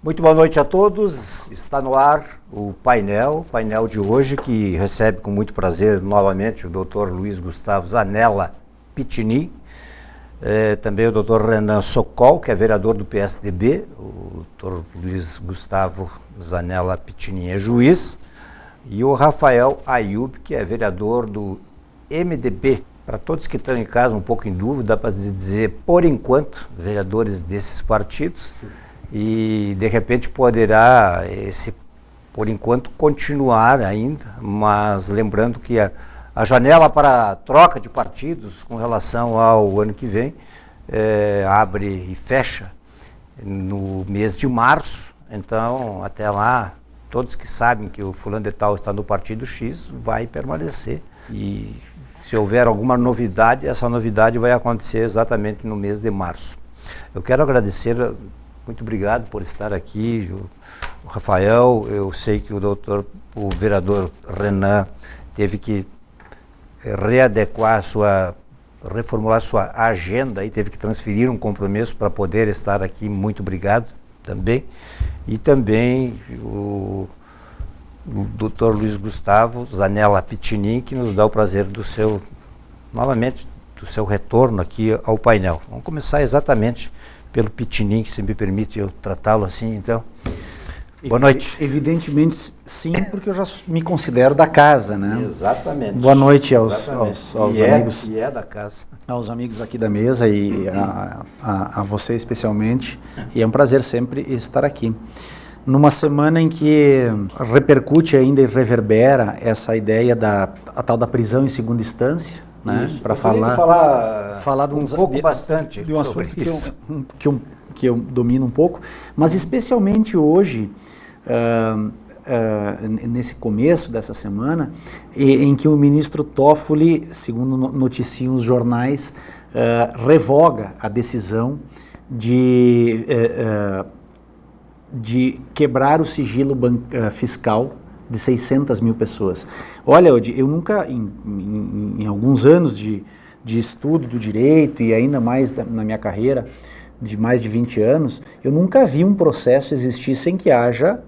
Muito boa noite a todos. Está no ar o painel de hoje, que recebe com muito prazer novamente o Dr. Luiz Gustavo Zanella Pittini, também o Dr. Renan Sokol, que é vereador do PSDB, o Dr. Luiz Gustavo Zanella Pittini é juiz, e o Rafael Ayub, que é vereador do MDB. Para todos que estão em casa um pouco em dúvida, dá para dizer, por enquanto, vereadores desses partidos, e de repente poderá, por enquanto, continuar ainda, mas lembrando que a janela para troca de partidos com relação ao ano que vem abre e fecha no mês de março. Então, até lá, todos que sabem que o fulano de tal está no partido X vai permanecer, e se houver alguma novidade, essa novidade vai acontecer exatamente no mês de março. Eu quero agradecer. Muito obrigado por estar aqui, o Rafael. Eu sei que o vereador Renan teve que reformular sua agenda e teve que transferir um compromisso para poder estar aqui. Muito obrigado também. E também o Dr. Luiz Gustavo Zanella Pittini, que nos dá o prazer novamente do seu retorno aqui ao painel. Vamos começar exatamente pelo Pittini, se me permite eu tratá-lo assim, então. Boa noite. Evidentemente, sim, porque eu já me considero da casa, né? Exatamente. Boa noite aos amigos. E é da casa. Aos amigos aqui da mesa e a você especialmente. E é um prazer sempre estar aqui. Numa semana em que repercute ainda e reverbera essa ideia a tal da prisão em segunda instância, né? Para falar de um assunto que eu domino um pouco, mas especialmente hoje, nesse começo dessa semana, em que o ministro Toffoli, segundo noticiam os jornais, revoga a decisão de quebrar o sigilo fiscal de 600 mil pessoas. Olha, eu nunca, em alguns anos de estudo do direito, e ainda mais na minha carreira de mais de 20 anos, eu nunca vi um processo existir sem que haja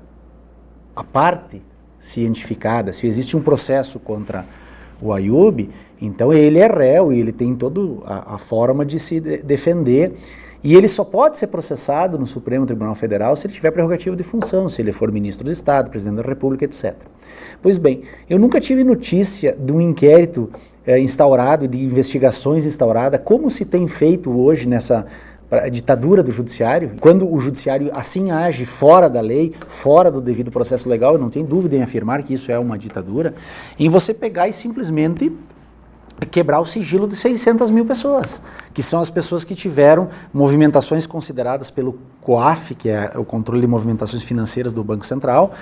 a parte cientificada. Se existe um processo contra o Ayub, então ele é réu e ele tem toda a forma de se defender. E ele só pode ser processado no Supremo Tribunal Federal se ele tiver prerrogativa de função, se ele for ministro do Estado, presidente da República, etc. Pois bem, eu nunca tive notícia de um inquérito instaurado, de investigações instauradas, como se tem feito hoje nessa ditadura do judiciário. Quando o judiciário assim age fora da lei, fora do devido processo legal, eu não tenho dúvida em afirmar que isso é uma ditadura, em você pegar e simplesmente quebrar o sigilo de 600 mil pessoas, que são as pessoas que tiveram movimentações consideradas pelo COAF, que é o controle de movimentações financeiras do Banco Central,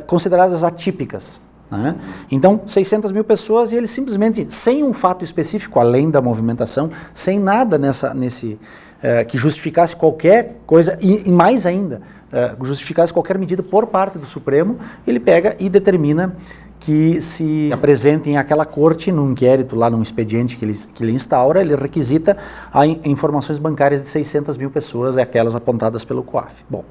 consideradas atípicas, né? Então, 600 mil pessoas, e eles simplesmente, sem um fato específico, além da movimentação, sem nada que justificasse qualquer coisa, e mais ainda, justificasse qualquer medida por parte do Supremo, ele pega e determina que se apresentem àquela corte num inquérito, lá num expediente que ele instaura, ele requisita informações bancárias de 600 mil pessoas, aquelas apontadas pelo COAF. Bom,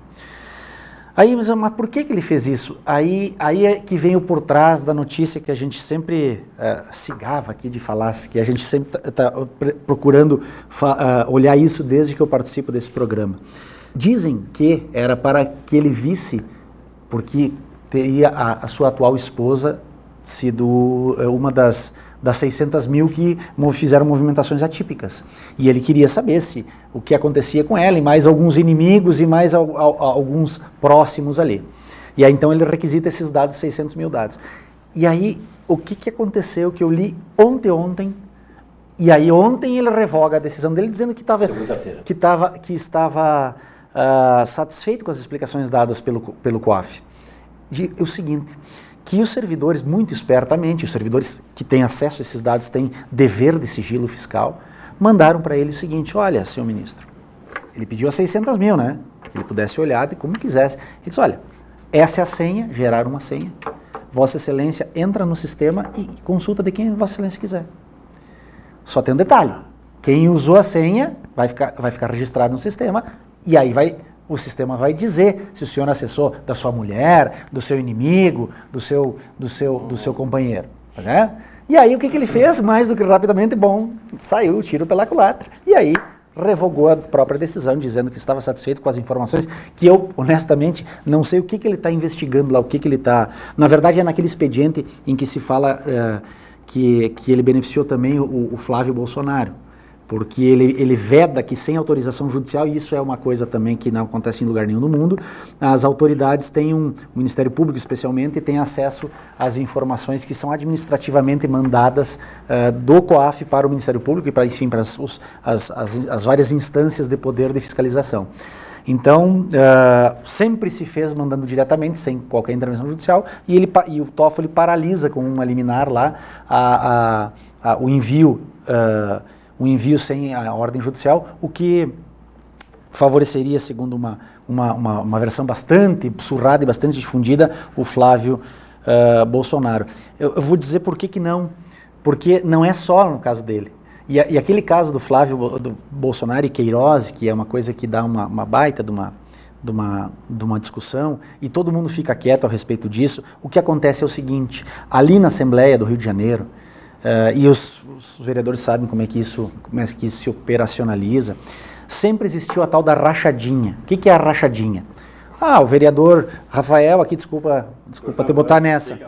mas por que ele fez isso? Aí é que vem o por trás da notícia que a gente sempre se gava aqui de falar, que a gente sempre está procurando olhar isso desde que eu participo desse programa. Dizem que era para que ele visse, porque teria a sua atual esposa sido uma das 600 mil que fizeram movimentações atípicas. E ele queria saber o que acontecia com ela, e mais alguns inimigos e mais alguns próximos ali. E aí então ele requisita esses dados, 600 mil dados. E aí, o que aconteceu que eu li ontem, e aí ontem ele revoga a decisão dele, dizendo que estava satisfeito com as explicações dadas pelo COAF. O seguinte, que os servidores, muito espertamente, os servidores que têm acesso a esses dados têm dever de sigilo fiscal, mandaram para ele o seguinte: olha, senhor ministro, ele pediu a 600 mil, né? Ele pudesse olhar como quisesse. Ele disse: olha, essa é a senha, gerar uma senha, Vossa Excelência entra no sistema e consulta de quem Vossa Excelência quiser. Só tem um detalhe: quem usou a senha vai ficar registrado no sistema, e aí vai o sistema vai dizer se o senhor acessou da sua mulher, do seu inimigo, do seu companheiro. Né? E aí o que ele fez? Mais do que rapidamente, saiu o tiro pela culatra. E aí revogou a própria decisão, dizendo que estava satisfeito com as informações, que eu, honestamente, não sei o que ele está investigando lá, o que ele está... Na verdade, é naquele expediente em que se fala que ele beneficiou também o Flávio Bolsonaro, porque ele veda que sem autorização judicial, e isso é uma coisa também que não acontece em lugar nenhum do mundo, as autoridades têm o Ministério Público especialmente, tem acesso às informações que são administrativamente mandadas do COAF para o Ministério Público e para, enfim, para as várias instâncias de poder de fiscalização. Então, sempre se fez mandando diretamente, sem qualquer intervenção judicial, e o Toffoli paralisa com uma liminar lá o envio sem a ordem judicial, o que favoreceria, segundo uma versão bastante surrada e bastante difundida, o Flávio Bolsonaro. Eu vou dizer por que não, porque não é só no caso dele. E aquele caso do Flávio do Bolsonaro e Queiroz, que é uma coisa que dá uma baita de uma discussão, e todo mundo fica quieto a respeito disso, o que acontece é o seguinte: ali na Assembleia do Rio de Janeiro, e os vereadores sabem como é que isso se operacionaliza, sempre existiu a tal da rachadinha. O que é a rachadinha? O vereador Rafael, aqui, desculpa te botar nessa,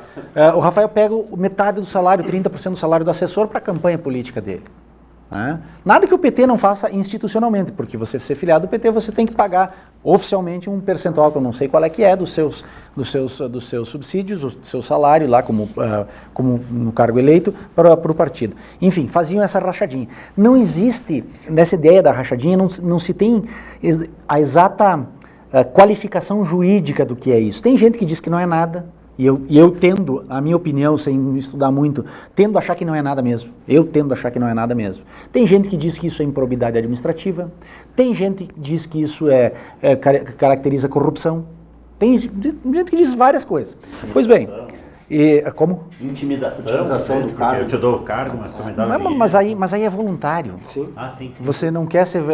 o Rafael pega metade do salário, 30% do salário do assessor para a campanha política dele. Nada que o PT não faça institucionalmente, porque você ser filiado do PT, você tem que pagar oficialmente um percentual, que eu não sei qual é que é, dos seus subsídios, do seu salário lá, como no cargo eleito, para o partido. Enfim, faziam essa rachadinha. Não existe, nessa ideia da rachadinha, não se tem a exata qualificação jurídica do que é isso. Tem gente que diz que não é nada, e eu tendo, a minha opinião, sem estudar muito, tendo a achar que não é nada mesmo. Eu tendo a achar que não é nada mesmo. Tem gente que diz que isso é improbidade administrativa, tem gente que diz que isso caracteriza corrupção, tem gente que diz várias coisas. Pois bem, como? Intimidação do cargo. Eu te dou o cargo, mas tu me dá o dinheiro. Mas aí é voluntário. Sim. Sim. Você não quer ser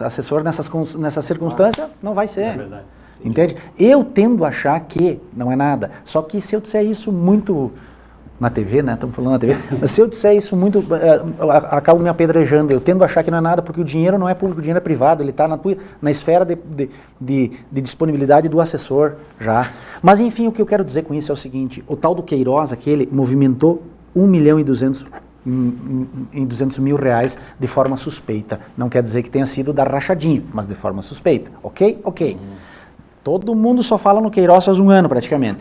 assessor nessa circunstância, não vai ser. É verdade. Entende? Eu tendo a achar que não é nada. Só que se eu disser isso muito na TV, né? Estamos falando na TV. Mas se eu disser isso muito, acabo me apedrejando. Eu tendo a achar que não é nada, porque o dinheiro não é público, o dinheiro é privado. Ele está na esfera de disponibilidade do assessor já. Mas enfim, o que eu quero dizer com isso é o seguinte: o tal do Queiroz, aquele, movimentou 1.200.000 reais de forma suspeita. Não quer dizer que tenha sido da rachadinha, mas de forma suspeita. Ok? Ok. Todo mundo só fala no Queiroz faz um ano, praticamente.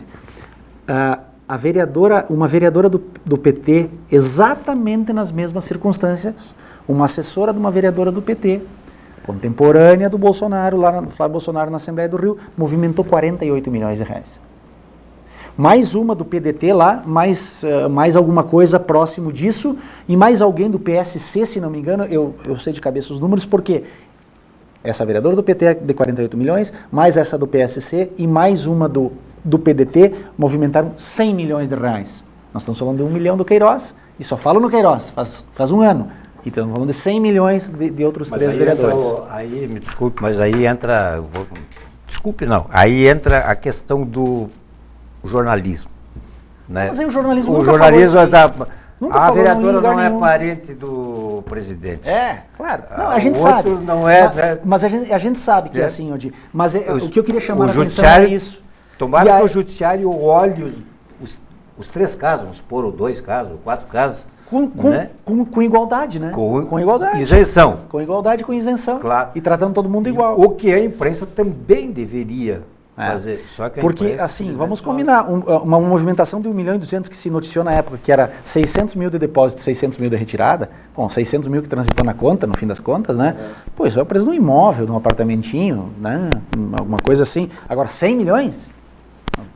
Uma vereadora do PT, exatamente nas mesmas circunstâncias, uma assessora de uma vereadora do PT, contemporânea do Bolsonaro, lá no Flávio Bolsonaro na Assembleia do Rio, movimentou 48 milhões de reais. Mais uma do PDT lá, mais alguma coisa próximo disso, e mais alguém do PSC, se não me engano, eu sei de cabeça os números, porque essa vereadora do PT de 48 milhões, mais essa do PSC e mais uma do PDT movimentaram 100 milhões de reais. Nós estamos falando de 1 milhão do Queiroz, e só falo no Queiroz, faz um ano. E estamos falando de 100 milhões de outros três vereadores. Aí, me desculpe, mas aí entra... Desculpe, não. Aí entra a questão do jornalismo. Né? Mas aí o jornalismo a vereadora não é parente do presidente. Claro. Não, a gente sabe. Não é, mas a gente sabe que é assim, Odi. Mas o que eu queria chamar a atenção é isso. Tomara que o judiciário olhe os 3 casos, vamos supor, ou 2 casos, ou 4 casos. Com igualdade, né? Com igualdade. Isenção. Com igualdade e com isenção. Claro. E tratando todo mundo igual. O que a imprensa também deveria fazer. Só que porque, assim, vamos combinar, uma movimentação de 1.200.000 que se noticiou na época, que era 600 mil de depósito, 600 mil de retirada, 600 mil que transitou na conta, no fim das contas, né? Pô, isso é o preço de um imóvel, de um apartamentinho, né? Alguma coisa assim. Agora, 100 milhões?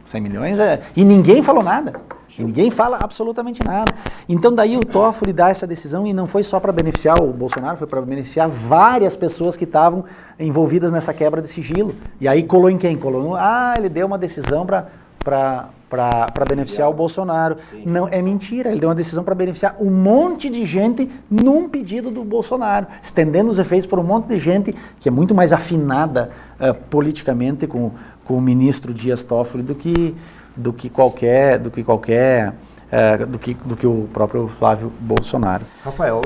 100 milhões e ninguém falou nada. E ninguém fala absolutamente nada. Então daí o Toffoli dá essa decisão, e não foi só para beneficiar o Bolsonaro, foi para beneficiar várias pessoas que estavam envolvidas nessa quebra de sigilo. E aí colou em quem? Ele deu uma decisão para para beneficiar o Bolsonaro. Não, é mentira, ele deu uma decisão para beneficiar um monte de gente num pedido do Bolsonaro, estendendo os efeitos para um monte de gente que é muito mais afinada politicamente com o ministro Dias Toffoli do que o próprio Flávio Bolsonaro. Rafael,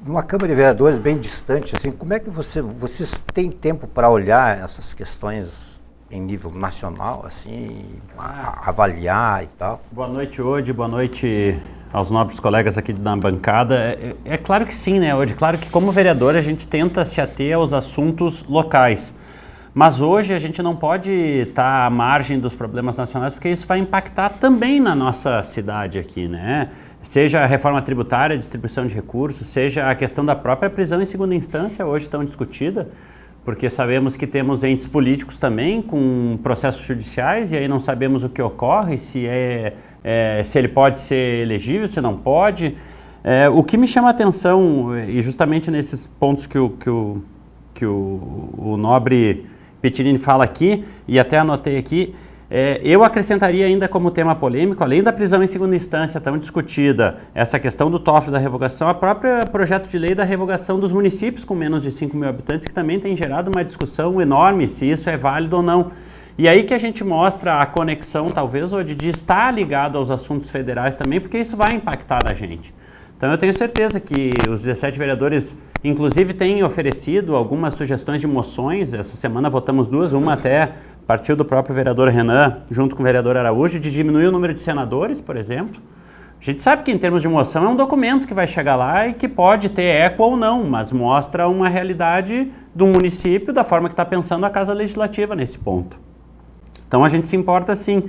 numa Câmara de Vereadores bem distante, assim, como é que vocês têm tempo para olhar essas questões em nível nacional, assim, avaliar e tal? Boa noite, Odi, boa noite aos nobres colegas aqui na bancada. É claro que sim, né, Odi? Claro que como vereador a gente tenta se ater aos assuntos locais. Mas hoje a gente não pode estar à margem dos problemas nacionais, porque isso vai impactar também na nossa cidade aqui, né? Seja a reforma tributária, a distribuição de recursos, seja a questão da própria prisão em segunda instância, hoje tão discutida, porque sabemos que temos entes políticos também com processos judiciais e aí não sabemos o que ocorre, se ele pode ser elegível, se não pode. O que me chama a atenção, e justamente nesses pontos que o nobre Pitinini fala aqui, e até anotei aqui, eu acrescentaria ainda como tema polêmico, além da prisão em segunda instância tão discutida, essa questão do Toffoli da revogação, a própria projeto de lei da revogação dos municípios com menos de 5 mil habitantes, que também tem gerado uma discussão enorme se isso é válido ou não. E aí que a gente mostra a conexão, talvez, hoje, de estar ligado aos assuntos federais também, porque isso vai impactar a gente. Então eu tenho certeza que os 17 vereadores, inclusive, têm oferecido algumas sugestões de moções. Essa semana votamos duas, uma até partiu do próprio vereador Renan, junto com o vereador Araújo, de diminuir o número de senadores, por exemplo. A gente sabe que em termos de moção é um documento que vai chegar lá e que pode ter eco ou não, mas mostra uma realidade do município, da forma que está pensando a Casa Legislativa nesse ponto. Então a gente se importa sim.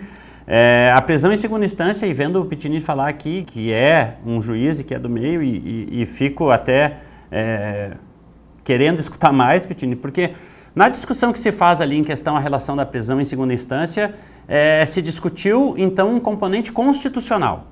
A prisão em segunda instância, e vendo o Pitinini falar aqui, que é um juiz e que é do meio, e fico até querendo escutar mais, Pitinini, porque na discussão que se faz ali em questão à relação da prisão em segunda instância, se discutiu então um componente constitucional.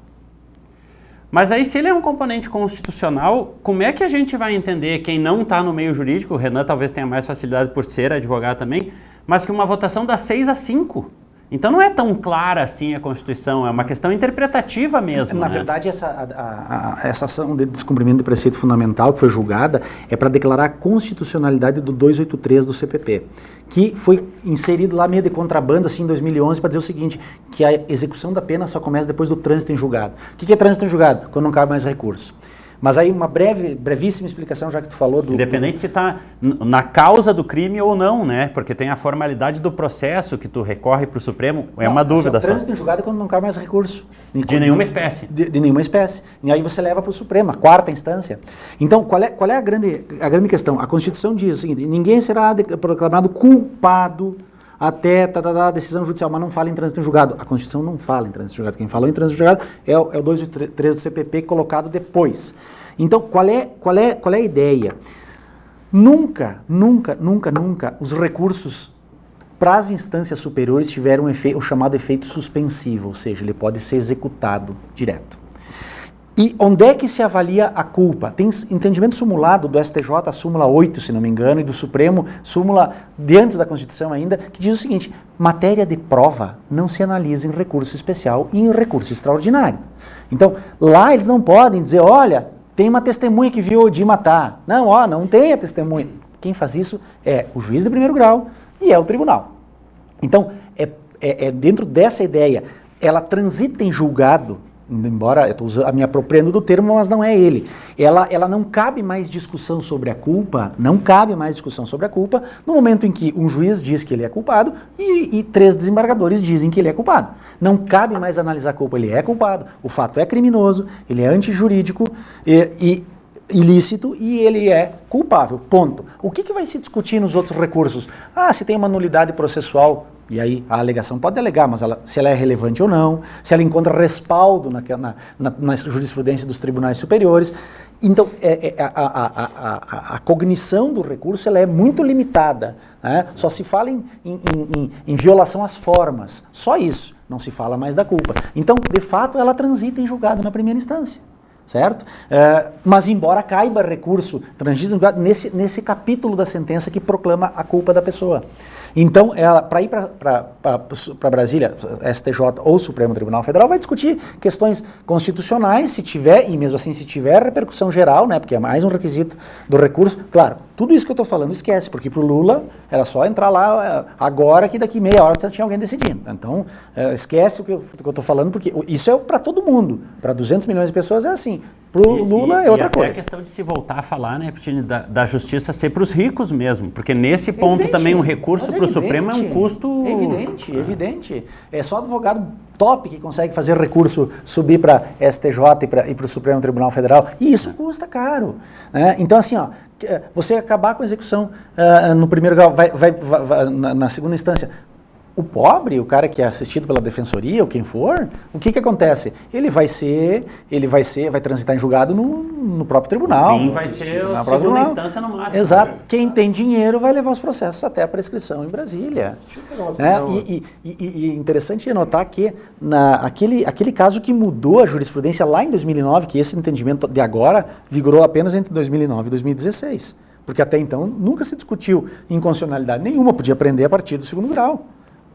Mas aí, se ele é um componente constitucional, como é que a gente vai entender, quem não está no meio jurídico, o Renan talvez tenha mais facilidade por ser advogado também, mas que uma votação dá 6-5. Então não é tão clara assim a Constituição, é uma questão interpretativa mesmo. Na verdade, essa ação de descumprimento de preceito fundamental que foi julgada é para declarar a constitucionalidade do 283 do CPP, que foi inserido lá meio de contrabando assim, em 2011 para dizer o seguinte, que a execução da pena só começa depois do trânsito em julgado. O que é trânsito em julgado? Quando não cabe mais recurso. Mas aí uma brevíssima explicação, já que tu falou do... Independente se está na causa do crime ou não, né? Porque tem a formalidade do processo que tu recorre para o Supremo, uma dúvida só. Trânsito em julgado é quando não cabe mais recurso. De nenhuma espécie. De nenhuma espécie. E aí você leva para o Supremo, a quarta instância. Então, qual é a grande questão? A Constituição diz o seguinte, ninguém será proclamado culpado até a decisão judicial, mas não fala em trânsito em julgado. A Constituição não fala em trânsito em julgado. Quem falou em trânsito em julgado é o 283 do CPP colocado depois. Então, qual é a ideia? Nunca os recursos para as instâncias superiores tiveram o chamado efeito suspensivo, ou seja, ele pode ser executado direto. E onde é que se avalia a culpa? Tem entendimento simulado do STJ, a súmula 8, se não me engano, e do Supremo, súmula de antes da Constituição ainda, que diz o seguinte, matéria de prova não se analisa em recurso especial e em recurso extraordinário. Então, lá eles não podem dizer, olha, tem uma testemunha que viu o Odi matar. Não, não tem a testemunha. Quem faz isso é o juiz de primeiro grau e é o tribunal. Então, dentro dessa ideia, ela transita em julgado, embora eu estou me apropriando do termo, mas não é ele. Ela não cabe mais discussão sobre a culpa, no momento em que um juiz diz que ele é culpado e 3 desembargadores dizem que ele é culpado. Não cabe mais analisar a culpa, ele é culpado, o fato é criminoso, ele é antijurídico e ilícito e ele é culpável, ponto. O que vai se discutir nos outros recursos? Se tem uma nulidade processual, e aí a alegação pode alegar, mas se ela é relevante ou não, se ela encontra respaldo na jurisprudência dos tribunais superiores. Então, a cognição do recurso ela é muito limitada, né? Só se fala em violação às formas, só isso, não se fala mais da culpa. Então, de fato, ela transita em julgado na primeira instância. Certo? Mas embora caiba recurso transito nesse capítulo da sentença que proclama a culpa da pessoa. Então, para ir para Brasília, STJ ou Supremo Tribunal Federal, vai discutir questões constitucionais, se tiver, e mesmo assim se tiver repercussão geral, né, porque é mais um requisito do recurso. Claro, tudo isso que eu estou falando esquece, porque para o Lula era só entrar lá agora que daqui meia hora tinha alguém decidindo. Então, esquece o que eu estou falando, porque isso é para todo mundo. Para 200 milhões de pessoas é assim. Para o Lula é outra coisa. É a questão de se voltar a falar, né, Pittini, da justiça ser para os ricos mesmo, porque nesse ponto também um recurso para o Supremo é um custo... Evidente. É só advogado top que consegue fazer recurso subir para STJ e para o Supremo Tribunal Federal, e isso custa caro. Né? Então, assim, ó, você acabar com a execução no primeiro grau, na segunda instância, o pobre, o cara que é assistido pela defensoria, ou quem for, o que acontece? Ele vai transitar em julgado no próprio tribunal. Sim, vai ser a segunda instância no máximo. Exato. Quem tem dinheiro vai levar os processos até a prescrição em Brasília. Né? E interessante notar que aquele caso que mudou a jurisprudência lá em 2009, que esse entendimento de agora vigorou apenas entre 2009 e 2016. Porque até então nunca se discutiu inconstitucionalidade nenhuma, podia prender a partir do segundo grau.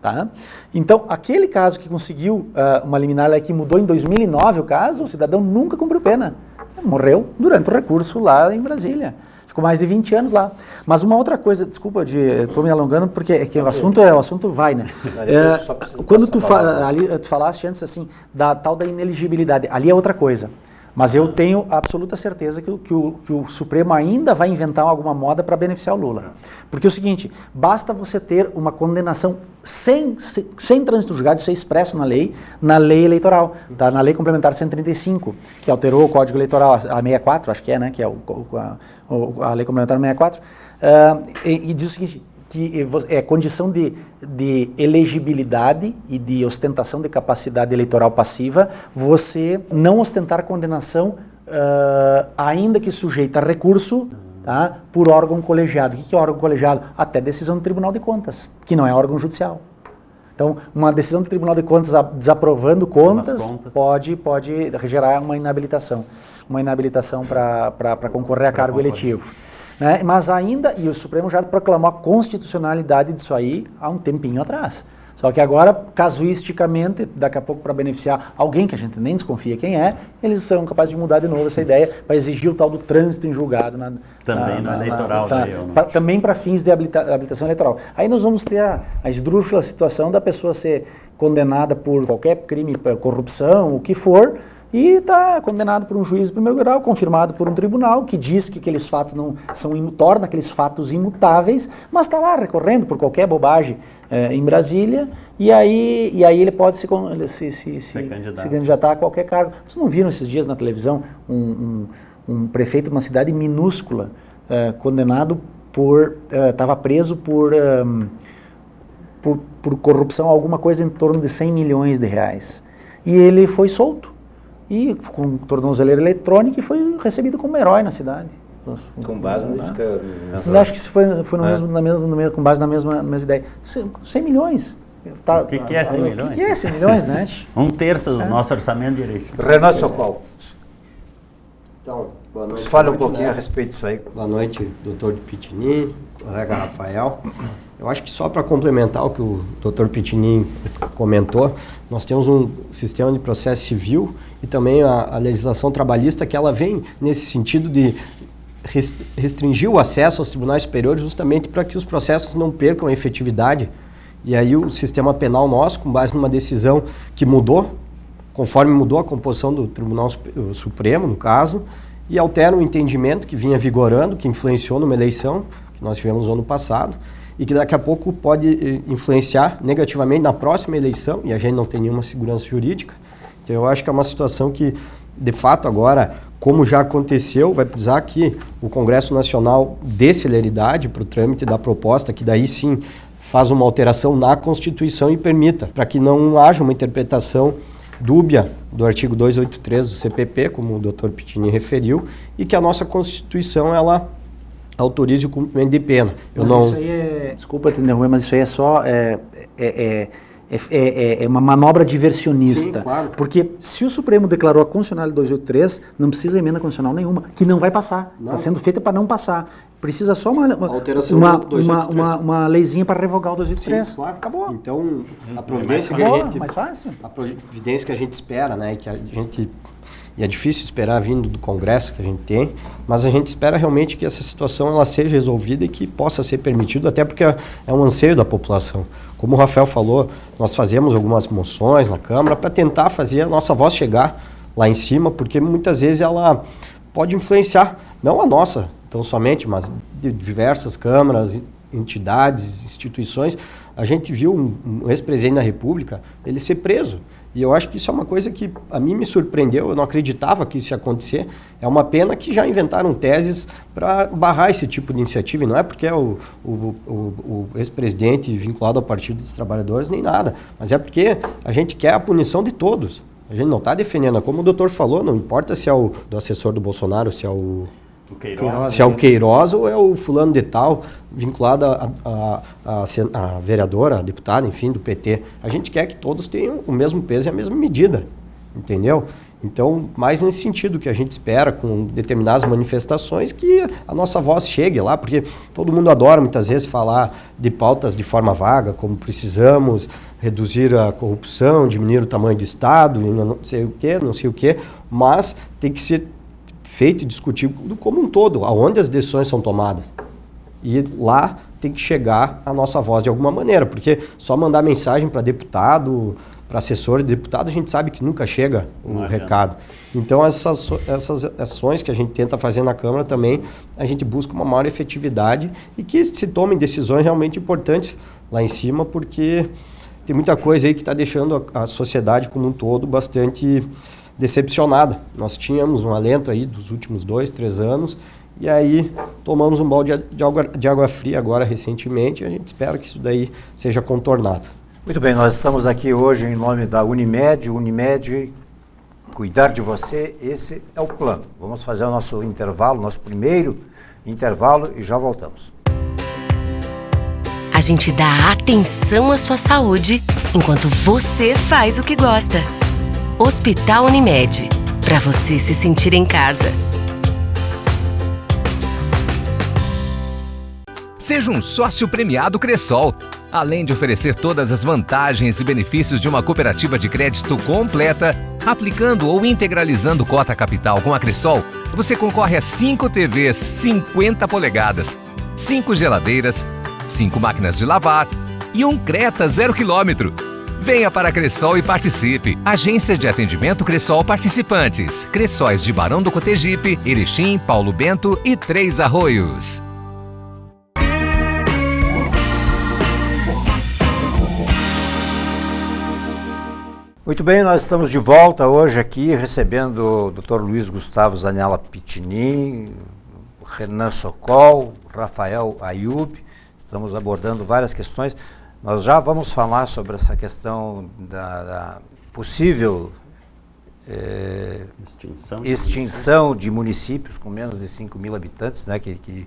Tá? Então, aquele caso que conseguiu uma liminar que mudou em 2009 o caso, o cidadão nunca cumpriu pena. Morreu durante o recurso lá em Brasília. Ficou mais de 20 anos lá. Mas uma outra coisa, desculpa, estou me alongando porque o assunto vai, né? Quando tu falaste antes assim, da tal da ineligibilidade, ali é outra coisa. Mas eu tenho absoluta certeza que o Supremo ainda vai inventar alguma moda para beneficiar o Lula. Porque é o seguinte, basta você ter uma condenação sem trânsito julgado, ser expresso na lei eleitoral, tá? Na lei complementar 135, que alterou o Código Eleitoral, a 64, acho que é, né? Que é a lei complementar 64, e diz o seguinte, que é condição de elegibilidade e de ostentação de capacidade eleitoral passiva, você não ostentar condenação, ainda que sujeita a recurso, tá, por órgão colegiado. O que é órgão colegiado? Até decisão do Tribunal de Contas, que não é órgão judicial. Então, uma decisão do Tribunal de Contas desaprovando contas pode gerar uma inabilitação para concorrer a cargo eletivo. Né? Mas ainda, e o Supremo já proclamou a constitucionalidade disso aí há um tempinho atrás. Só que agora, casuisticamente, daqui a pouco para beneficiar alguém que a gente nem desconfia quem é, eles são capazes de mudar de novo essa ideia para exigir o tal do trânsito em julgado. Também no eleitoral. Também para fins de habilitação eleitoral. Aí nós vamos ter a esdrúxula situação da pessoa ser condenada por qualquer crime, corrupção, o que for, e está condenado por um juiz de primeiro grau, confirmado por um tribunal, que diz que aqueles fatos não torna aqueles fatos imutáveis, mas está lá recorrendo por qualquer bobagem em Brasília, e aí ele pode se candidatar a qualquer cargo. Vocês não viram esses dias na televisão um prefeito de uma cidade minúscula, condenado estava preso por corrupção, alguma coisa em torno de 100 milhões de reais. E ele foi solto. E com tornozeleira eletrônica e foi recebido como herói na cidade. Com base nesse caso. Acho que foi com base na mesma ideia. 100 milhões. O que é 100 milhões? O que é 100 milhões, né? Um terço do nosso orçamento direito. Renan Sopal. Então, boa noite. Fala um pouquinho a respeito disso aí. Boa noite, doutor Pittini, colega Rafael. Eu acho que só para complementar o que o doutor Pittini comentou, nós temos um sistema de processo civil e também a legislação trabalhista que ela vem nesse sentido de restringir o acesso aos tribunais superiores justamente para que os processos não percam a efetividade. E aí o sistema penal nosso, com base numa decisão que mudou, conforme mudou a composição do Tribunal Supremo, no caso, e altera um entendimento que vinha vigorando, que influenciou numa eleição que nós tivemos no ano passado, e que daqui a pouco pode influenciar negativamente na próxima eleição, e a gente não tem nenhuma segurança jurídica. Então eu acho que é uma situação que, de fato, agora, como já aconteceu, vai precisar que o Congresso Nacional dê celeridade para o trâmite da proposta, que daí sim faz uma alteração na Constituição e permita, para que não haja uma interpretação dúbia do artigo 283 do CPP, como o Dr. Pittini referiu, e que a nossa Constituição, ela autorize o cumprimento de pena. Isso aí desculpa te interromper, mas isso aí é só uma manobra diversionista. Sim, claro. Porque se o Supremo declarou a constitucionalidade 283, não precisa emenda constitucional nenhuma, que não vai passar. Está sendo feita para não passar. Precisa só uma alteração do 283. uma leizinha para revogar o 283. Sim, claro. Acabou. Então, a providência mais fácil. a providência que a gente espera, né, e é difícil esperar vindo do Congresso que a gente tem, mas a gente espera realmente que essa situação ela seja resolvida e que possa ser permitido, até porque é um anseio da população. Como o Rafael falou, nós fazemos algumas moções na Câmara para tentar fazer a nossa voz chegar lá em cima, porque muitas vezes ela pode influenciar, não a nossa, tão somente, mas de diversas câmaras, entidades, instituições. A gente viu um ex-presidente da República ele ser preso. E eu acho que isso é uma coisa que a mim me surpreendeu, eu não acreditava que isso ia acontecer. É uma pena que já inventaram teses para barrar esse tipo de iniciativa, e não é porque é o ex-presidente vinculado ao Partido dos Trabalhadores, nem nada, mas é porque a gente quer a punição de todos. A gente não está defendendo, como o doutor falou, não importa se é o do assessor do Bolsonaro, se é o Queiroz ou é o fulano de tal, vinculado a vereadora, a deputada, enfim, do PT. A gente quer que todos tenham o mesmo peso e a mesma medida, entendeu? Então, mais nesse sentido que a gente espera com determinadas manifestações que a nossa voz chegue lá, porque todo mundo adora muitas vezes falar de pautas de forma vaga, como precisamos reduzir a corrupção, diminuir o tamanho do Estado, não sei o quê, mas tem que ser feito e discutido como um todo, aonde as decisões são tomadas. E lá tem que chegar a nossa voz de alguma maneira, porque só mandar mensagem para deputado, para assessor de deputado, a gente sabe que nunca chega o recado. Então, essas ações que a gente tenta fazer na Câmara também, a gente busca uma maior efetividade e que se tomem decisões realmente importantes lá em cima, porque tem muita coisa aí que está deixando a sociedade como um todo bastante decepcionada. Nós tínhamos um alento aí dos últimos 2, 3 anos e aí tomamos um balde de água fria agora recentemente e a gente espera que isso daí seja contornado. Muito bem, nós estamos aqui hoje em nome da Unimed, cuidar de você, esse é o plano. Vamos fazer o nosso intervalo, nosso primeiro intervalo e já voltamos. A gente dá atenção à sua saúde enquanto você faz o que gosta. Hospital Unimed, para você se sentir em casa. Seja um sócio premiado Cressol. Além de oferecer todas as vantagens e benefícios de uma cooperativa de crédito completa, aplicando ou integralizando cota capital com a Cressol, você concorre a 5 TVs 50 polegadas, 5 geladeiras, 5 máquinas de lavar e um Creta 0 km. Venha para a Cressol e participe. Agência de atendimento Cressol participantes. Cressóis de Barão do Cotegipe, Erechim, Paulo Bento e Três Arroios. Muito bem, nós estamos de volta hoje aqui recebendo o Dr. Luiz Gustavo Zanella Pittini, Renan Sokol, Rafael Ayub. Estamos abordando várias questões. Nós já vamos falar sobre essa questão da possível extinção de municípios com menos de 5 mil habitantes, né, que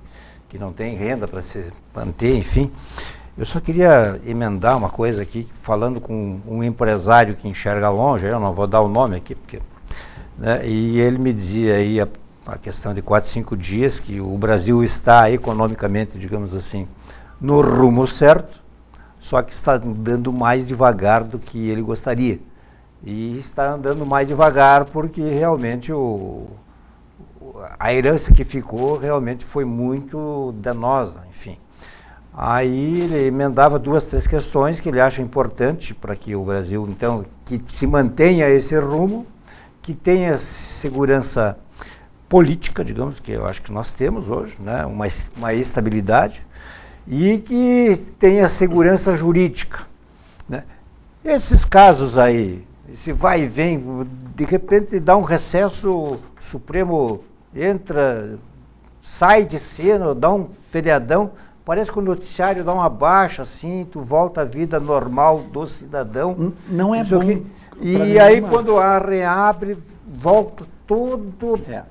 não tem renda para se manter, enfim. Eu só queria emendar uma coisa aqui, falando com um empresário que enxerga longe, eu não vou dar o nome aqui, porque, né, e ele me dizia aí a questão de 4, 5 dias que o Brasil está economicamente, digamos assim, no rumo certo, só que está andando mais devagar do que ele gostaria. E está andando mais devagar porque realmente a herança que ficou realmente foi muito danosa, enfim. Aí ele emendava 2, 3 questões que ele acha importante para que o Brasil, então, que se mantenha esse rumo, que tenha segurança política, digamos, que eu acho que nós temos hoje, né, uma estabilidade, e que tenha segurança jurídica, né. Esses casos aí, esse vai e vem, de repente dá um recesso, o Supremo entra, sai de cena, dá um feriadão, parece que o noticiário dá uma baixa, assim, tu volta à vida normal do cidadão. Não é bom. E aí quando a reabre, volta todo,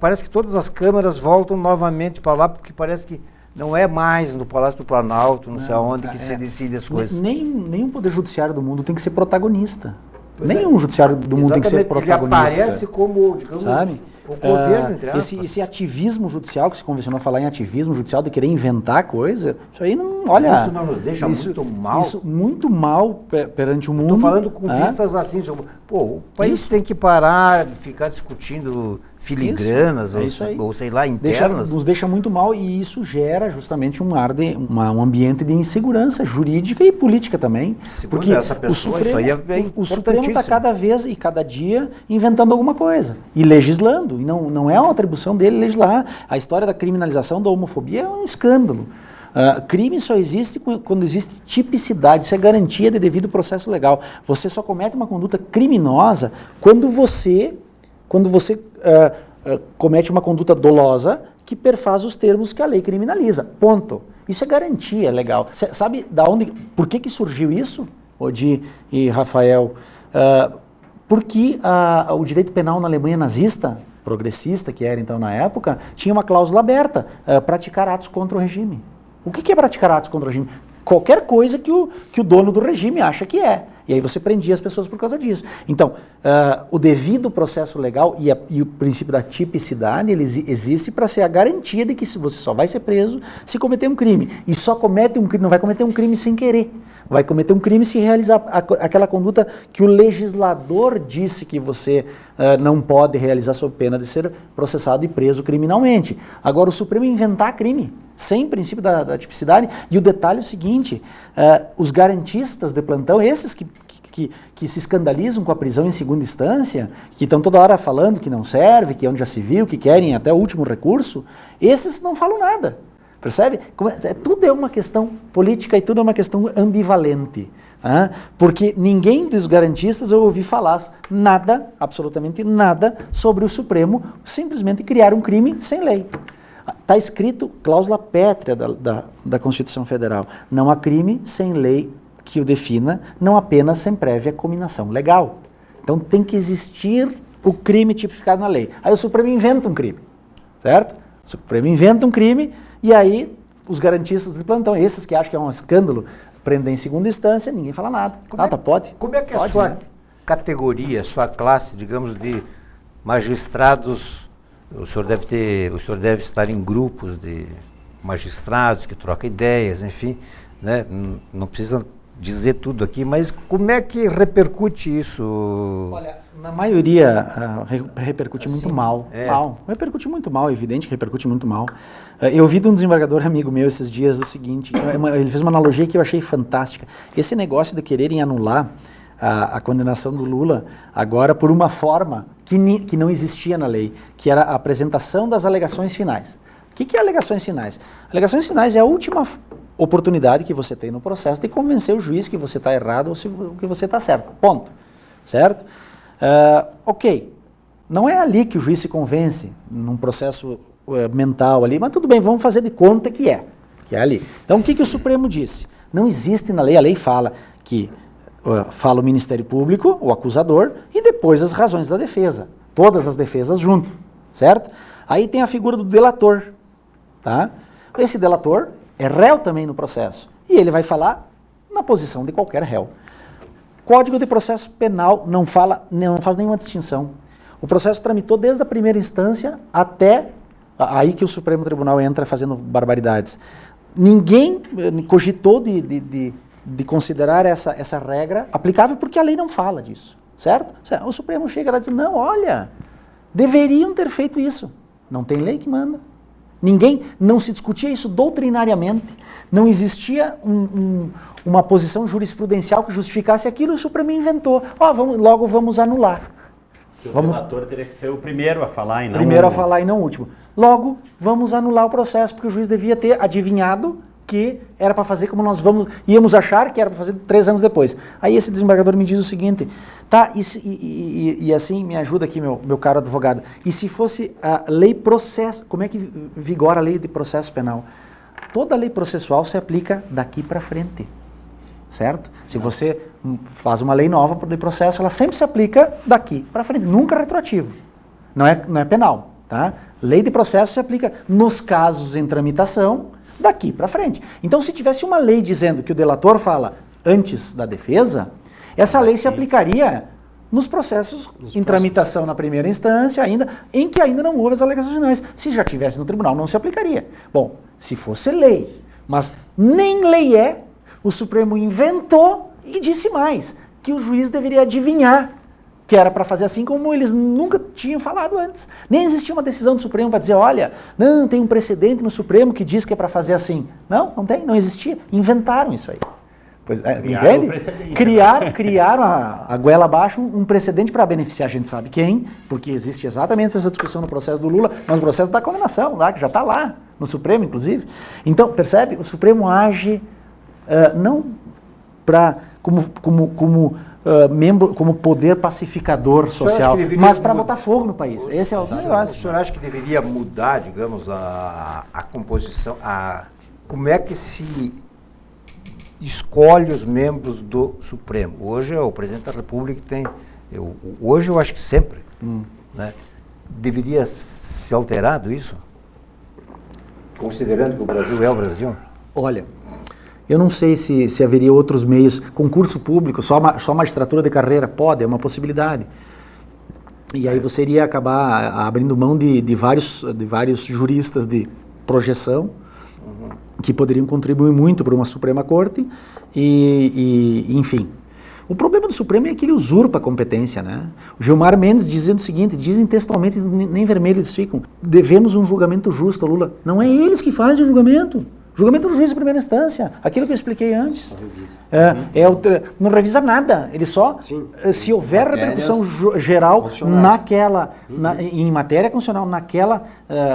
parece que todas as câmeras voltam novamente para lá, porque parece que não é mais no Palácio do Planalto, não sei aonde, que se decide as coisas. Nenhum poder judiciário do mundo tem que ser protagonista. Nenhum judiciário do mundo tem que ser protagonista. Ele aparece como, digamos, sabe? O governo, entre aspas. Esse ativismo judicial, que se convencionou a falar em ativismo judicial, de querer inventar coisa, isso aí não, olha... Mas isso não nos deixa muito mal? Isso muito mal perante o mundo. Estou falando com vistas assim, o país tem que parar de ficar discutindo filigranas ou sei lá, internas. Nos deixa muito mal e isso gera justamente um ambiente de insegurança jurídica e política também. Segundo porque essa pessoa, isso aí é bem o Supremo está cada vez e cada dia inventando alguma coisa e legislando. E não é uma atribuição dele legislar. A história da criminalização da homofobia é um escândalo. Crime só existe quando existe tipicidade, isso é garantia de devido processo legal. Você só comete uma conduta criminosa quando você comete uma conduta dolosa que perfaz os termos que a lei criminaliza. Ponto. Isso é garantia legal. Sabe por que surgiu isso, Odi e Rafael? Porque o direito penal na Alemanha nazista, progressista que era então na época, tinha uma cláusula aberta, praticar atos contra o regime. O que é praticar atos contra o regime? Qualquer coisa que o dono do regime acha que é. E aí você prendia as pessoas por causa disso. Então, o devido processo legal e o princípio da tipicidade, ele existe para ser a garantia de que você só vai ser preso se cometer um crime. E só comete um crime, não vai cometer um crime sem querer. Vai cometer um crime se realizar aquela conduta que o legislador disse que você não pode realizar sob pena de ser processado e preso criminalmente. Agora, o Supremo inventar crime, sem princípio da tipicidade, e o detalhe é o seguinte, os garantistas de plantão, esses que se escandalizam com a prisão em segunda instância, que estão toda hora falando que não serve, que é onde já se viu, que querem até o último recurso, esses não falam nada. Percebe? Tudo é uma questão política e tudo é uma questão ambivalente. Porque ninguém dos garantistas eu ouvi falar nada, absolutamente nada, sobre o Supremo simplesmente criar um crime sem lei. Está escrito, cláusula pétrea da Constituição Federal, não há crime sem lei que o defina, não apenas sem prévia cominação legal. Então tem que existir o crime tipificado na lei. Aí o Supremo inventa um crime, certo? O Supremo inventa um crime e aí os garantistas de plantão, esses que acham que é um escândalo, prender em segunda instância, ninguém fala nada. Pode. Como é que é a sua categoria, a sua classe, digamos, de magistrados? O senhor deve estar em grupos de magistrados que trocam ideias, enfim, né? Não precisa dizer tudo aqui, mas como é que repercute isso? Olha, na maioria repercute muito mal. Repercute muito mal, é evidente que repercute muito mal. Eu ouvi de um desembargador amigo meu esses dias o seguinte, ele fez uma analogia que eu achei fantástica. Esse negócio de quererem anular a condenação do Lula agora por uma forma que não existia na lei, que era a apresentação das alegações finais. O que é alegações finais? Alegações finais é a última oportunidade que você tem no processo de convencer o juiz que você está errado ou que você está certo. Ponto. Certo? Ok. Não é ali que o juiz se convence, num processo mental ali, mas tudo bem, vamos fazer de conta que é ali. Então o que o Supremo disse? Não existe na lei, a lei fala que fala o Ministério Público, o acusador, e depois as razões da defesa. Todas as defesas junto, certo? Aí tem a figura do delator, tá? Esse delator é réu também no processo, e ele vai falar na posição de qualquer réu. Código de Processo Penal não faz nenhuma distinção. O processo tramitou desde a primeira instância até aí que o Supremo Tribunal entra fazendo barbaridades. Ninguém cogitou de considerar essa regra aplicável porque a lei não fala disso, certo? O Supremo chega lá e diz, não, olha, deveriam ter feito isso. Não tem lei que manda. Não se discutia isso doutrinariamente, não existia uma posição jurisprudencial que justificasse aquilo, o Supremo inventou. Logo vamos anular. O relator teria que ser o primeiro a falar e não Primeiro a falar e não o último. Logo, vamos anular o processo, porque o juiz devia ter adivinhado que era para fazer como nós íamos achar que era para fazer 3 anos depois. Aí esse desembargador me diz o seguinte, tá, e assim me ajuda aqui, meu caro advogado, e se fosse a lei processo, como é que vigora a lei de processo penal? Toda lei processual se aplica daqui para frente, certo? Se você faz uma lei nova de processo, ela sempre se aplica daqui para frente, nunca retroativo, não é penal, tá? Lei de processo se aplica nos casos em tramitação, daqui para frente. Então, se tivesse uma lei dizendo que o delator fala antes da defesa, essa lei se aplicaria nos processos Nos em próximos. tramitação na primeira instância, ainda, em que ainda não houve as alegações finais. Se já tivesse no tribunal, não se aplicaria. Bom, se fosse lei, mas nem lei é, o Supremo inventou e disse mais, que o juiz deveria adivinhar que era para fazer assim, como eles nunca tinham falado antes. Nem existia uma decisão do Supremo para dizer, olha, não, tem um precedente no Supremo que diz que é para fazer assim. Não, não tem, não existia. Inventaram isso aí. Pois, Criaram o entende? precedente. Criaram a goela abaixo um precedente para beneficiar a gente sabe quem, porque existe exatamente essa discussão no processo do Lula, mas no processo da condenação, lá, que já está lá, no Supremo, inclusive. Então, percebe? O Supremo age não como poder pacificador social, mas para botar fogo no país. Esse é o negócio. O senhor acha que deveria mudar, digamos, a composição, como é que se escolhe os membros do Supremo? Hoje é o presidente da República que tem, hoje eu acho que sempre, né? Deveria ser alterado isso? Considerando que o Brasil é o Brasil? Olha, eu não sei se haveria outros meios, concurso público, só magistratura de carreira, pode, é uma possibilidade. E aí você iria acabar abrindo mão de vários juristas de projeção, que poderiam contribuir muito para uma Suprema Corte, enfim. O problema do Supremo é que ele usurpa a competência, né? O Gilmar Mendes dizendo o seguinte, dizem textualmente, nem vermelho eles ficam, devemos um julgamento justo, Lula. Não é eles que fazem o julgamento. Julgamento do juiz de primeira instância, aquilo que eu expliquei antes. Não revisa nada, ele só, se houver repercussão geral em matéria constitucional,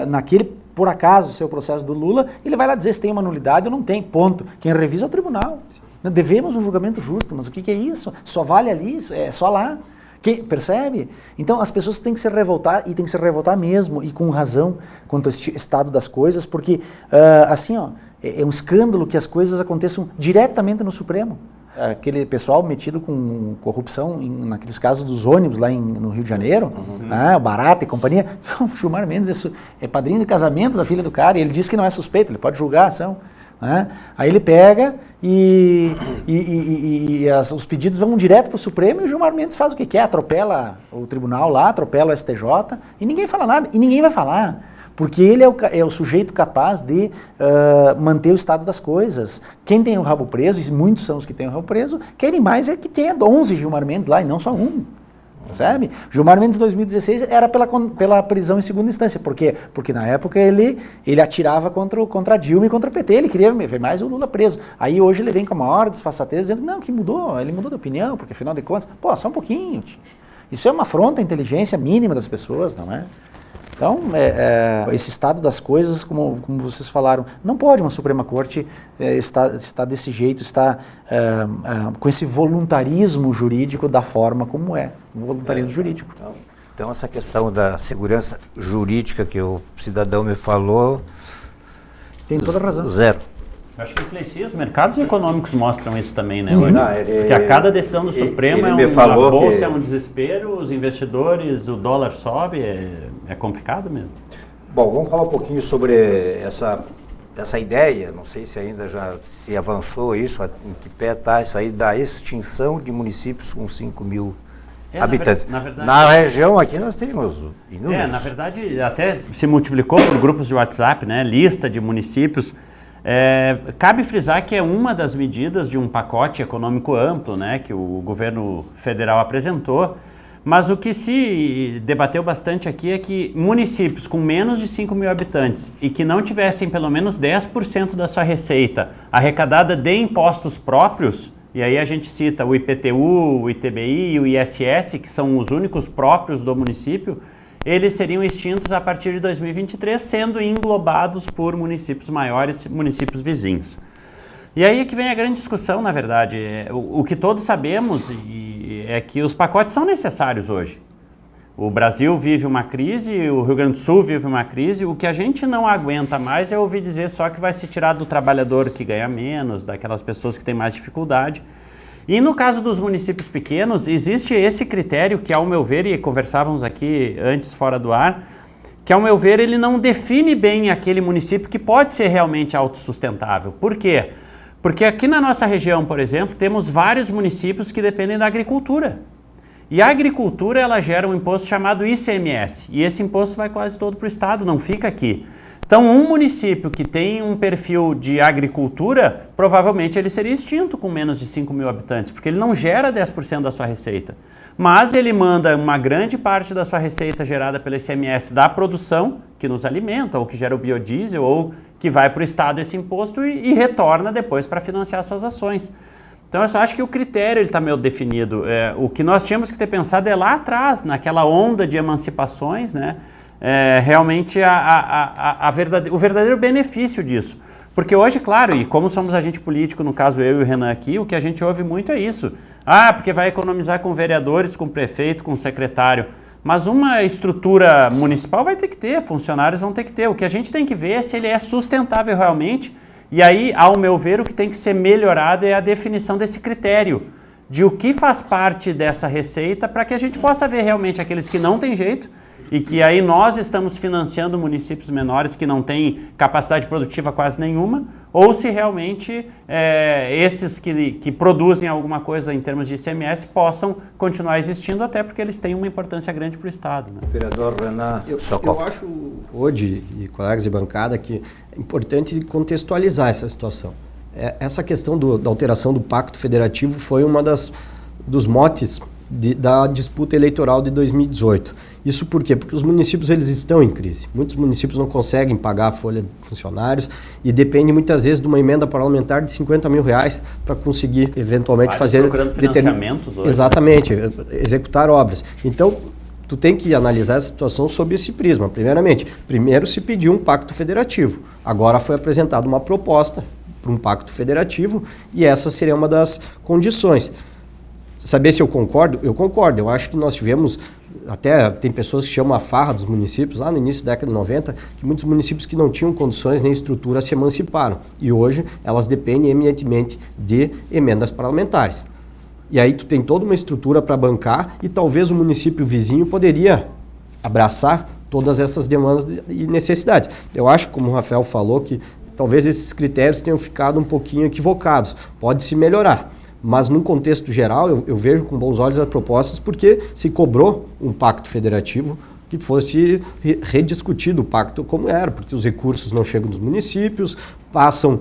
naquele, por acaso, seu processo do Lula, ele vai lá dizer se tem uma nulidade ou não tem, ponto. Quem revisa é o tribunal. Sim. Devemos um julgamento justo, mas o que é isso? Só vale ali, é só lá. Percebe? Então as pessoas têm que se revoltar, e têm que se revoltar mesmo, e com razão, quanto ao estado das coisas, porque, assim, ó, é um escândalo que as coisas aconteçam diretamente no Supremo. Aquele pessoal metido com corrupção, naqueles casos dos ônibus lá no Rio de Janeiro, o Barata e companhia, o Gilmar Mendes é padrinho de casamento da filha do cara, e ele diz que não é suspeito, ele pode julgar a ação. Aí ele pega os pedidos vão direto para o Supremo, e o Gilmar Mendes faz o que quer, atropela o tribunal lá, atropela o STJ, e ninguém fala nada, e ninguém vai falar. Porque ele é o sujeito capaz de manter o estado das coisas. Quem tem o rabo preso, e muitos são os que têm o rabo preso, querem mais é que tenha 11 Gilmar Mendes lá, e não só um. Percebe? Gilmar Mendes, em 2016, era pela prisão em segunda instância. Por quê? Porque na época ele atirava contra a Dilma e contra o PT, ele queria ver mais o Lula preso. Aí hoje ele vem com a maior desfaçatez, dizendo não, que mudou, ele mudou de opinião, porque afinal de contas, só um pouquinho. Isso é uma afronta à inteligência mínima das pessoas, não é? Então, esse estado das coisas, como vocês falaram, não pode uma Suprema Corte estar desse jeito, estar com esse voluntarismo jurídico da forma como é, o voluntarismo jurídico. Então, essa questão da segurança jurídica que o cidadão me falou... Tem toda a razão. Zero. Eu acho que influencia, os mercados econômicos mostram isso também, né? Sim. Porque a cada decisão do Supremo uma bolsa, é um desespero, os investidores, o dólar sobe, é complicado mesmo. Bom, vamos falar um pouquinho sobre essa ideia, não sei se ainda já se avançou isso, em que pé está isso aí, da extinção de municípios com 5 mil habitantes. Na região aqui nós temos inúmeros. Na verdade, até se multiplicou por grupos de WhatsApp, né? Lista de municípios. Cabe frisar que é uma das medidas de um pacote econômico amplo, né, que o governo federal apresentou, mas o que se debateu bastante aqui é que municípios com menos de 5 mil habitantes e que não tivessem pelo menos 10% da sua receita arrecadada de impostos próprios, e aí a gente cita o IPTU, o ITBI e o ISS, que são os únicos próprios do município, eles seriam extintos a partir de 2023, sendo englobados por municípios maiores, municípios vizinhos. E aí é que vem a grande discussão, na verdade. O que todos sabemos é que os pacotes são necessários hoje. O Brasil vive uma crise, o Rio Grande do Sul vive uma crise. O que a gente não aguenta mais é ouvir dizer só que vai se tirar do trabalhador que ganha menos, daquelas pessoas que têm mais dificuldade. E no caso dos municípios pequenos, existe esse critério que, ao meu ver, e conversávamos aqui antes fora do ar, que, ao meu ver, ele não define bem aquele município que pode ser realmente autossustentável. Por quê? Porque aqui na nossa região, por exemplo, temos vários municípios que dependem da agricultura. E a agricultura, ela gera um imposto chamado ICMS, e esse imposto vai quase todo para o Estado, não fica aqui. Então, um município que tem um perfil de agricultura, provavelmente ele seria extinto com menos de 5 mil habitantes, porque ele não gera 10% da sua receita. Mas ele manda uma grande parte da sua receita gerada pelo ICMS da produção, que nos alimenta, ou que gera o biodiesel, ou que vai para o Estado esse imposto e retorna depois para financiar suas ações. Então, eu só acho que o critério está meio definido. O que nós tínhamos que ter pensado é lá atrás, naquela onda de emancipações, né? Realmente o verdadeiro benefício disso. Porque hoje, claro, e como somos agente político, no caso eu e o Renan aqui, o que a gente ouve muito é isso. Porque vai economizar com vereadores, com prefeito, com secretário. Mas uma estrutura municipal vai ter que ter, funcionários vão ter que ter. O que a gente tem que ver é se ele é sustentável realmente. E aí, ao meu ver, o que tem que ser melhorado é a definição desse critério, de o que faz parte dessa receita, para que a gente possa ver realmente aqueles que não têm jeito, e que aí nós estamos financiando municípios menores que não têm capacidade produtiva quase nenhuma, ou se realmente esses que produzem alguma coisa em termos de ICMS possam continuar existindo, até porque eles têm uma importância grande para o Estado. Né? Vereador Renan Eu acho, hoje, e colegas de bancada, que é importante contextualizar essa situação. Essa questão da alteração do Pacto Federativo foi uma dos motes da disputa eleitoral de 2018. Isso por quê? Porque os municípios eles estão em crise. Muitos municípios não conseguem pagar a folha de funcionários e dependem muitas vezes de uma emenda parlamentar de 50 mil reais para conseguir eventualmente fazer... procurando financiamentos hoje. Exatamente, executar obras. Então, tu tem que analisar essa situação sob esse prisma. Primeiro se pediu um pacto federativo. Agora foi apresentada uma proposta para um pacto federativo e essa seria uma das condições. Saber se eu concordo? Eu concordo. Eu acho que nós tivemos, até tem pessoas que chamam a farra dos municípios, lá no início da década de 90, que muitos municípios que não tinham condições nem estrutura se emanciparam. E hoje elas dependem eminentemente de emendas parlamentares. E aí tu tem toda uma estrutura para bancar e talvez o município vizinho poderia abraçar todas essas demandas e necessidades. Eu acho, como o Rafael falou, que talvez esses critérios tenham ficado um pouquinho equivocados. Pode se melhorar. Mas, num contexto geral, eu vejo com bons olhos as propostas porque se cobrou um pacto federativo que fosse rediscutido o pacto como era, porque os recursos não chegam nos municípios, passam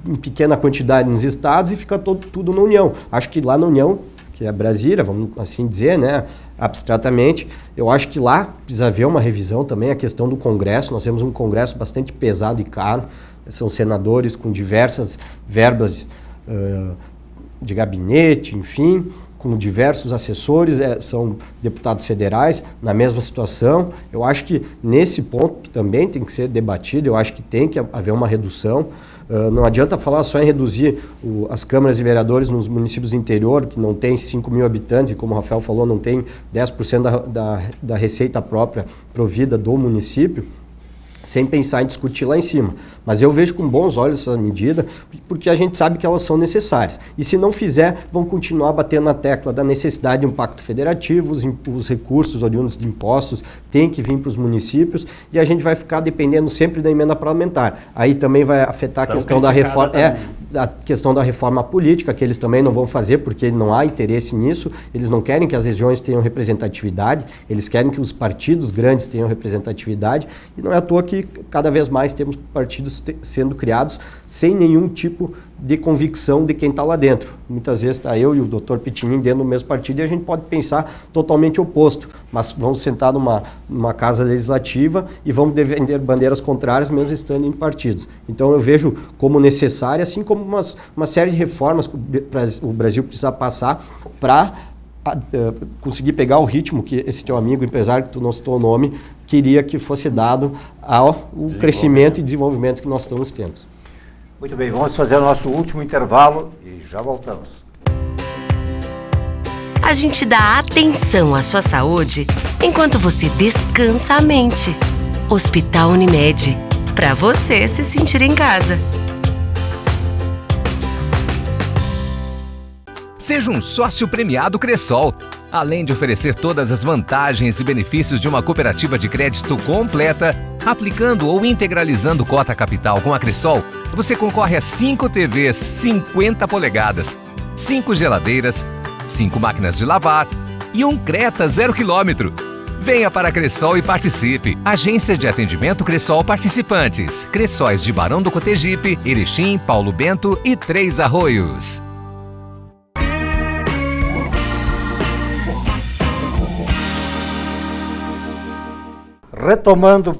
em pequena quantidade nos estados e fica tudo na União. Acho que lá na União, que é Brasília, vamos assim dizer, né, abstratamente, eu acho que lá precisa haver uma revisão também, a questão do Congresso. Nós temos um Congresso bastante pesado e caro, são senadores com diversas verbas de gabinete, enfim, com diversos assessores, são deputados federais na mesma situação. Eu acho que nesse ponto também tem que ser debatido, eu acho que tem que haver uma redução. Não adianta falar só em reduzir as câmaras de vereadores nos municípios do interior, que não tem 5 mil habitantes, e como o Rafael falou, não tem 10% da receita própria provida do município, sem pensar em discutir lá em cima. Mas eu vejo com bons olhos essa medida, porque a gente sabe que elas são necessárias. E se não fizer, vão continuar batendo na tecla da necessidade de um pacto federativo, os recursos oriundos de impostos têm que vir para os municípios, e a gente vai ficar dependendo sempre da emenda parlamentar. Aí também vai afetar a questão da reforma, a questão da reforma política, que eles também não vão fazer, porque não há interesse nisso. Eles não querem que as regiões tenham representatividade, eles querem que os partidos grandes tenham representatividade, e não é à toa que cada vez mais temos partidos sendo criados sem nenhum tipo de convicção de quem está lá dentro. Muitas vezes está eu e o Dr. Pitinin dentro do mesmo partido e a gente pode pensar totalmente oposto, mas vamos sentar numa casa legislativa e vamos defender bandeiras contrárias mesmo estando em partidos. Então eu vejo como necessário, assim como uma série de reformas que o Brasil precisa passar para conseguir pegar o ritmo que esse teu amigo empresário, que tu não citou o nome, queria que fosse dado ao crescimento e desenvolvimento que nós estamos tendo. Muito bem, vamos fazer o nosso último intervalo e já voltamos. A gente dá atenção à sua saúde enquanto você descansa a mente. Hospital Unimed, para você se sentir em casa. Seja um sócio premiado Cressol. Além de oferecer todas as vantagens e benefícios de uma cooperativa de crédito completa, aplicando ou integralizando cota capital com a Cressol, você concorre a 5 TVs 50 polegadas, 5 geladeiras, 5 máquinas de lavar, e um Creta 0 km. Venha para a Cressol e participe. Agência de Atendimento Cressol Participantes. Cressóis de Barão do Cotegipe, Erechim, Paulo Bento e Três Arroios. Retomando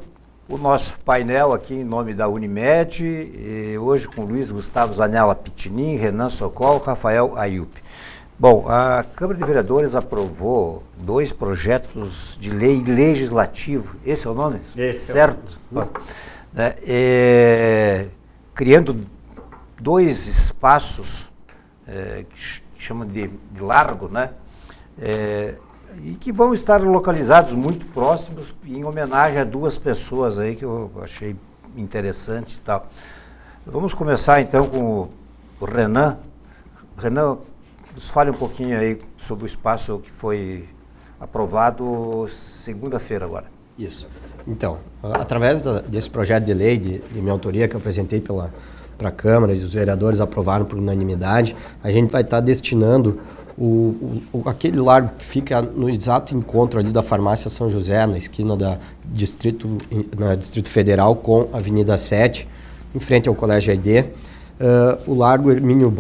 o nosso painel aqui em nome da Unimed, hoje com Luiz Gustavo Zanella Pitinin, Renan Sokol, Rafael Ayup. Bom, a Câmara de Vereadores aprovou 2 projetos de lei legislativo, esse é o nome? Esse certo? Criando 2 espaços que chamam de largo, né? E que vão estar localizados muito próximos em homenagem a 2 pessoas aí que eu achei interessante e tal. Vamos começar então com o Renan. Renan, nos fale um pouquinho aí sobre o espaço que foi aprovado segunda-feira agora. Isso. Então, através desse projeto de lei de minha autoria que eu apresentei para a Câmara e os vereadores aprovaram por unanimidade, a gente vai estar destinando aquele largo que fica no exato encontro ali da Farmácia São José, na esquina da Distrito Federal com a Avenida 7, em frente ao Colégio AD, o Largo Hermínio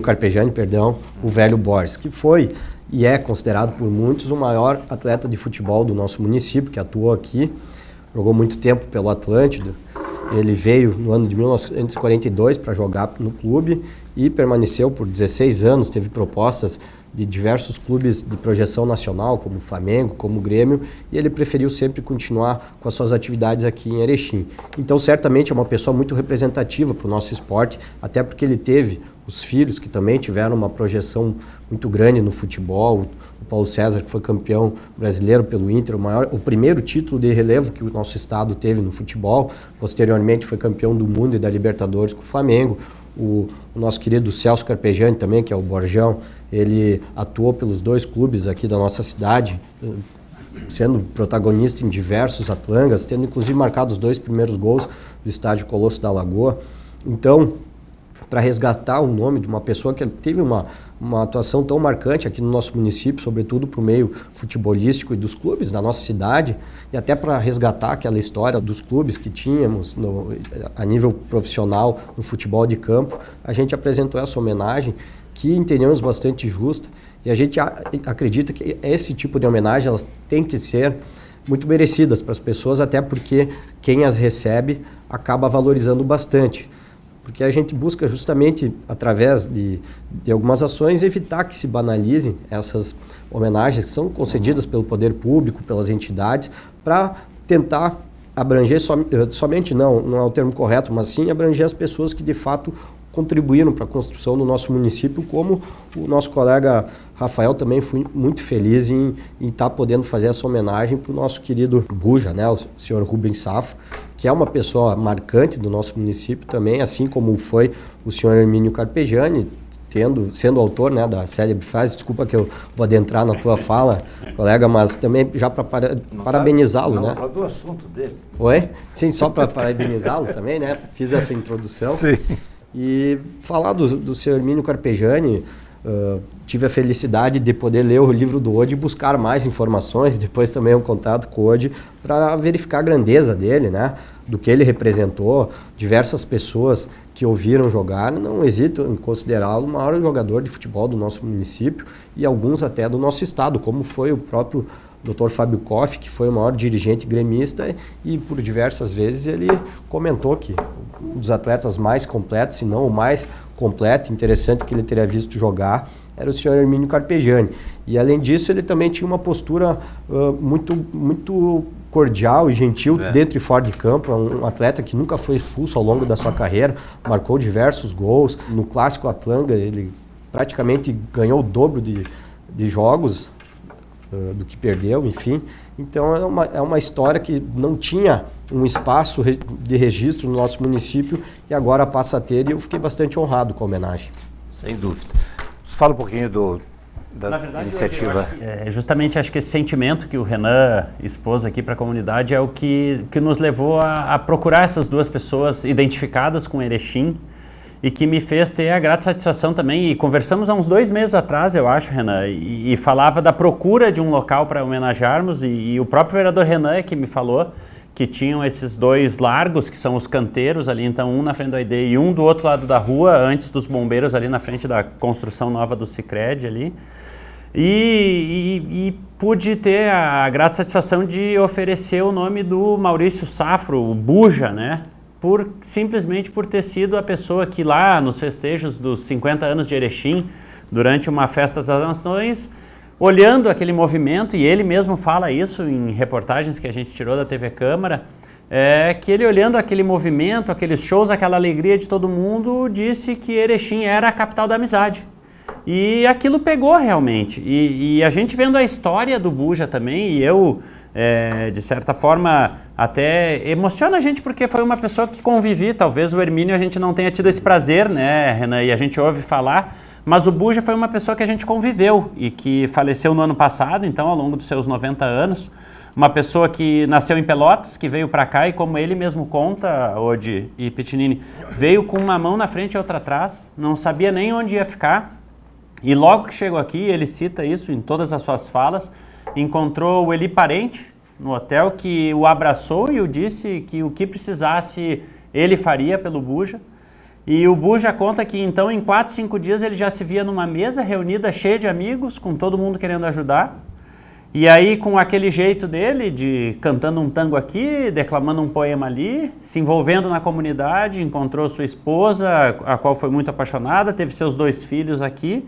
Carpegiani, o Velho Borges, que foi e é considerado por muitos o maior atleta de futebol do nosso município, que atuou aqui, jogou muito tempo pelo Atlântico. Ele veio no ano de 1942 para jogar no clube e permaneceu por 16 anos, teve propostas de diversos clubes de projeção nacional, como o Flamengo, como o Grêmio, e ele preferiu sempre continuar com as suas atividades aqui em Erechim. Então, certamente é uma pessoa muito representativa para o nosso esporte, até porque ele teve os filhos que também tiveram uma projeção muito grande no futebol. O Paulo César, que foi campeão brasileiro pelo Inter, o primeiro título de relevo que o nosso estado teve no futebol. Posteriormente foi campeão do mundo e da Libertadores com o Flamengo. O nosso querido Celso Carpegiani também, que é o Borjão, ele atuou pelos 2 clubes aqui da nossa cidade, sendo protagonista em diversos atlangas, tendo inclusive marcado os 2 primeiros gols do estádio Colosso da Lagoa. Então, para resgatar o nome de uma pessoa que teve uma atuação tão marcante aqui no nosso município, sobretudo para o meio futebolístico e dos clubes da nossa cidade, e até para resgatar aquela história dos clubes que tínhamos a nível profissional no futebol de campo, a gente apresentou essa homenagem que entendemos bastante justa, e a gente acredita que esse tipo de homenagem elas têm que ser muito merecidas para as pessoas, até porque quem as recebe acaba valorizando bastante. Porque a gente busca justamente, através de algumas ações, evitar que se banalizem essas homenagens que são concedidas pelo poder público, pelas entidades, para tentar abranger, somente não é o termo correto, mas sim abranger as pessoas que de fato contribuíram para a construção do nosso município, como o nosso colega Rafael também foi muito feliz em estar podendo fazer essa homenagem para o nosso querido Buja, né, o senhor Rubens Safo, que é uma pessoa marcante do nosso município também, assim como foi o senhor Hermínio Carpegiani, sendo autor, né, da célebre frase. Desculpa que eu vou adentrar na tua fala, colega, mas também já para parabenizá-lo, né? Não, do assunto dele. Oi? Sim, só para parabenizá-lo também, né? Fiz essa introdução. Sim. E falar do senhor Hermínio Carpegiani, tive a felicidade de poder ler o livro do Ode e buscar mais informações, depois também um contato com o Ode para verificar a grandeza dele, né? Do que ele representou. Diversas pessoas que ouviram jogar não hesitam em considerá-lo o maior jogador de futebol do nosso município e alguns até do nosso estado, como foi o próprio Dr. Fábio Koff, que foi o maior dirigente gremista, e por diversas vezes ele comentou que um dos atletas mais completos, se não o mais completo, interessante que ele teria visto jogar, era o senhor Hermínio Carpegiani. E além disso, ele também tinha uma postura muito cordial e gentil dentro e fora de campo. É um atleta que nunca foi expulso ao longo da sua carreira, marcou diversos gols. No Clássico Atlanga, ele praticamente ganhou o dobro de jogos do que perdeu, enfim. Então é uma história que não tinha um espaço de registro no nosso município e agora passa a ter, e eu fiquei bastante honrado com a homenagem. Sem dúvida. Fala um pouquinho da Na verdade, iniciativa. Justamente acho que esse sentimento que o Renan expôs aqui para a comunidade é o que nos levou a procurar essas 2 pessoas identificadas com Erechim e que me fez ter a grata satisfação também, e conversamos há uns 2 meses atrás, eu acho, Renan, e falava da procura de um local para homenagearmos, e o próprio vereador Renan é que me falou que tinham esses 2 largos, que são os canteiros ali, então um na frente do ID e um do outro lado da rua, antes dos bombeiros ali na frente da construção nova do Sicredi ali. E pude ter a grata satisfação de oferecer o nome do Maurício Safro, o Buja, né? Simplesmente por ter sido a pessoa que lá nos festejos dos 50 anos de Erechim, durante uma festa das nações, olhando aquele movimento, e ele mesmo fala isso em reportagens que a gente tirou da TV Câmara, que ele olhando aquele movimento, aqueles shows, aquela alegria de todo mundo, disse que Erechim era a capital da amizade. E aquilo pegou realmente. E a gente vendo a história do Buja também, e eu, de certa forma, até emociona a gente porque foi uma pessoa que convivi. Talvez o Hermínio a gente não tenha tido esse prazer, né, Renan? E a gente ouve falar, mas o Buja foi uma pessoa que a gente conviveu e que faleceu no ano passado, então ao longo dos seus 90 anos. Uma pessoa que nasceu em Pelotas, que veio para cá e, como ele mesmo conta, Odi e Pitinini, veio com uma mão na frente e outra atrás, não sabia nem onde ia ficar. E logo que chegou aqui, ele cita isso em todas as suas falas, encontrou o Eli Parente no hotel, que o abraçou e o disse que o que precisasse ele faria pelo Buja. E o Buja conta que então em 4, 5 dias ele já se via numa mesa reunida cheia de amigos, com todo mundo querendo ajudar. E aí com aquele jeito dele, de cantando um tango aqui, declamando um poema ali, se envolvendo na comunidade, encontrou sua esposa, a qual foi muito apaixonada, teve seus 2 filhos aqui.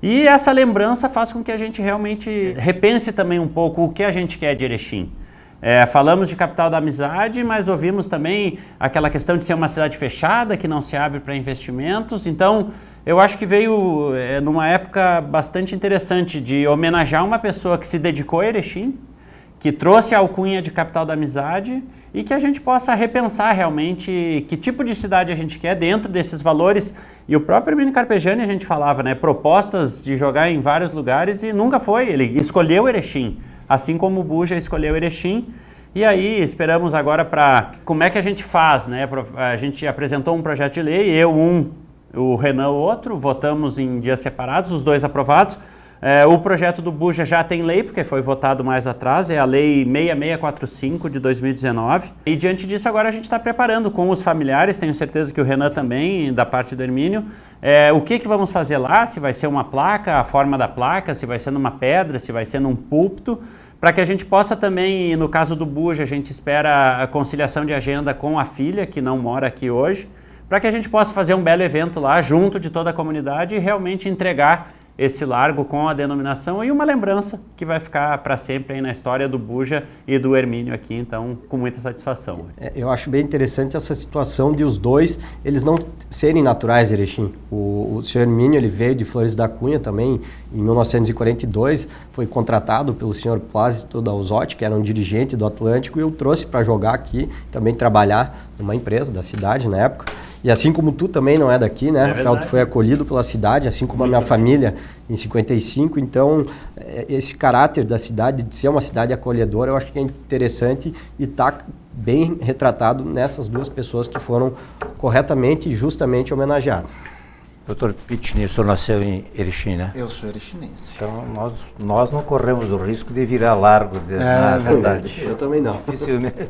E essa lembrança faz com que a gente realmente repense também um pouco o que a gente quer de Erechim. Falamos de capital da amizade, mas ouvimos também aquela questão de ser uma cidade fechada, que não se abre para investimentos. Então, eu acho que veio numa época bastante interessante de homenagear uma pessoa que se dedicou a Erechim, que trouxe a alcunha de capital da amizade, e que a gente possa repensar realmente que tipo de cidade a gente quer dentro desses valores. E o próprio Hermínio Carpegiani a gente falava, né, propostas de jogar em vários lugares, e nunca foi, ele escolheu Erechim, assim como o Buja escolheu Erechim. E aí esperamos agora para como é que a gente faz, né? A gente apresentou um projeto de lei, eu o Renan outro, votamos em dias separados, os 2 aprovados. O projeto do Buja já tem lei, porque foi votado mais atrás, é a Lei 6645 de 2019. E diante disso agora a gente está preparando com os familiares, tenho certeza que o Renan também, da parte do Hermínio, o que vamos fazer lá, se vai ser uma placa, a forma da placa, se vai ser numa pedra, se vai ser num púlpito, para que a gente possa também, no caso do Buja, a gente espera a conciliação de agenda com a filha, que não mora aqui hoje, para que a gente possa fazer um belo evento lá, junto de toda a comunidade, e realmente entregar esse largo com a denominação e uma lembrança que vai ficar para sempre aí na história do Buja e do Hermínio aqui, então com muita satisfação. Eu acho bem interessante essa situação de os 2, eles não serem naturais de Erechim. O senhor Hermínio, ele veio de Flores da Cunha também, em 1942, foi contratado pelo senhor Plácido Dalzotti, que era um dirigente do Atlântico, e eu trouxe para jogar aqui, também trabalhar numa empresa da cidade na época. E assim como tu também não é daqui, né, Rafael, tu foi acolhido pela cidade, assim como a minha família em 55, então esse caráter da cidade, de ser uma cidade acolhedora, eu acho que é interessante e está bem retratado nessas 2 pessoas que foram corretamente e justamente homenageadas. Doutor Pitinini, o senhor nasceu em Erechim, né? Eu sou erechinense. Então nós não corremos o risco de virar largo, na verdade. Eu também não. Dificilmente.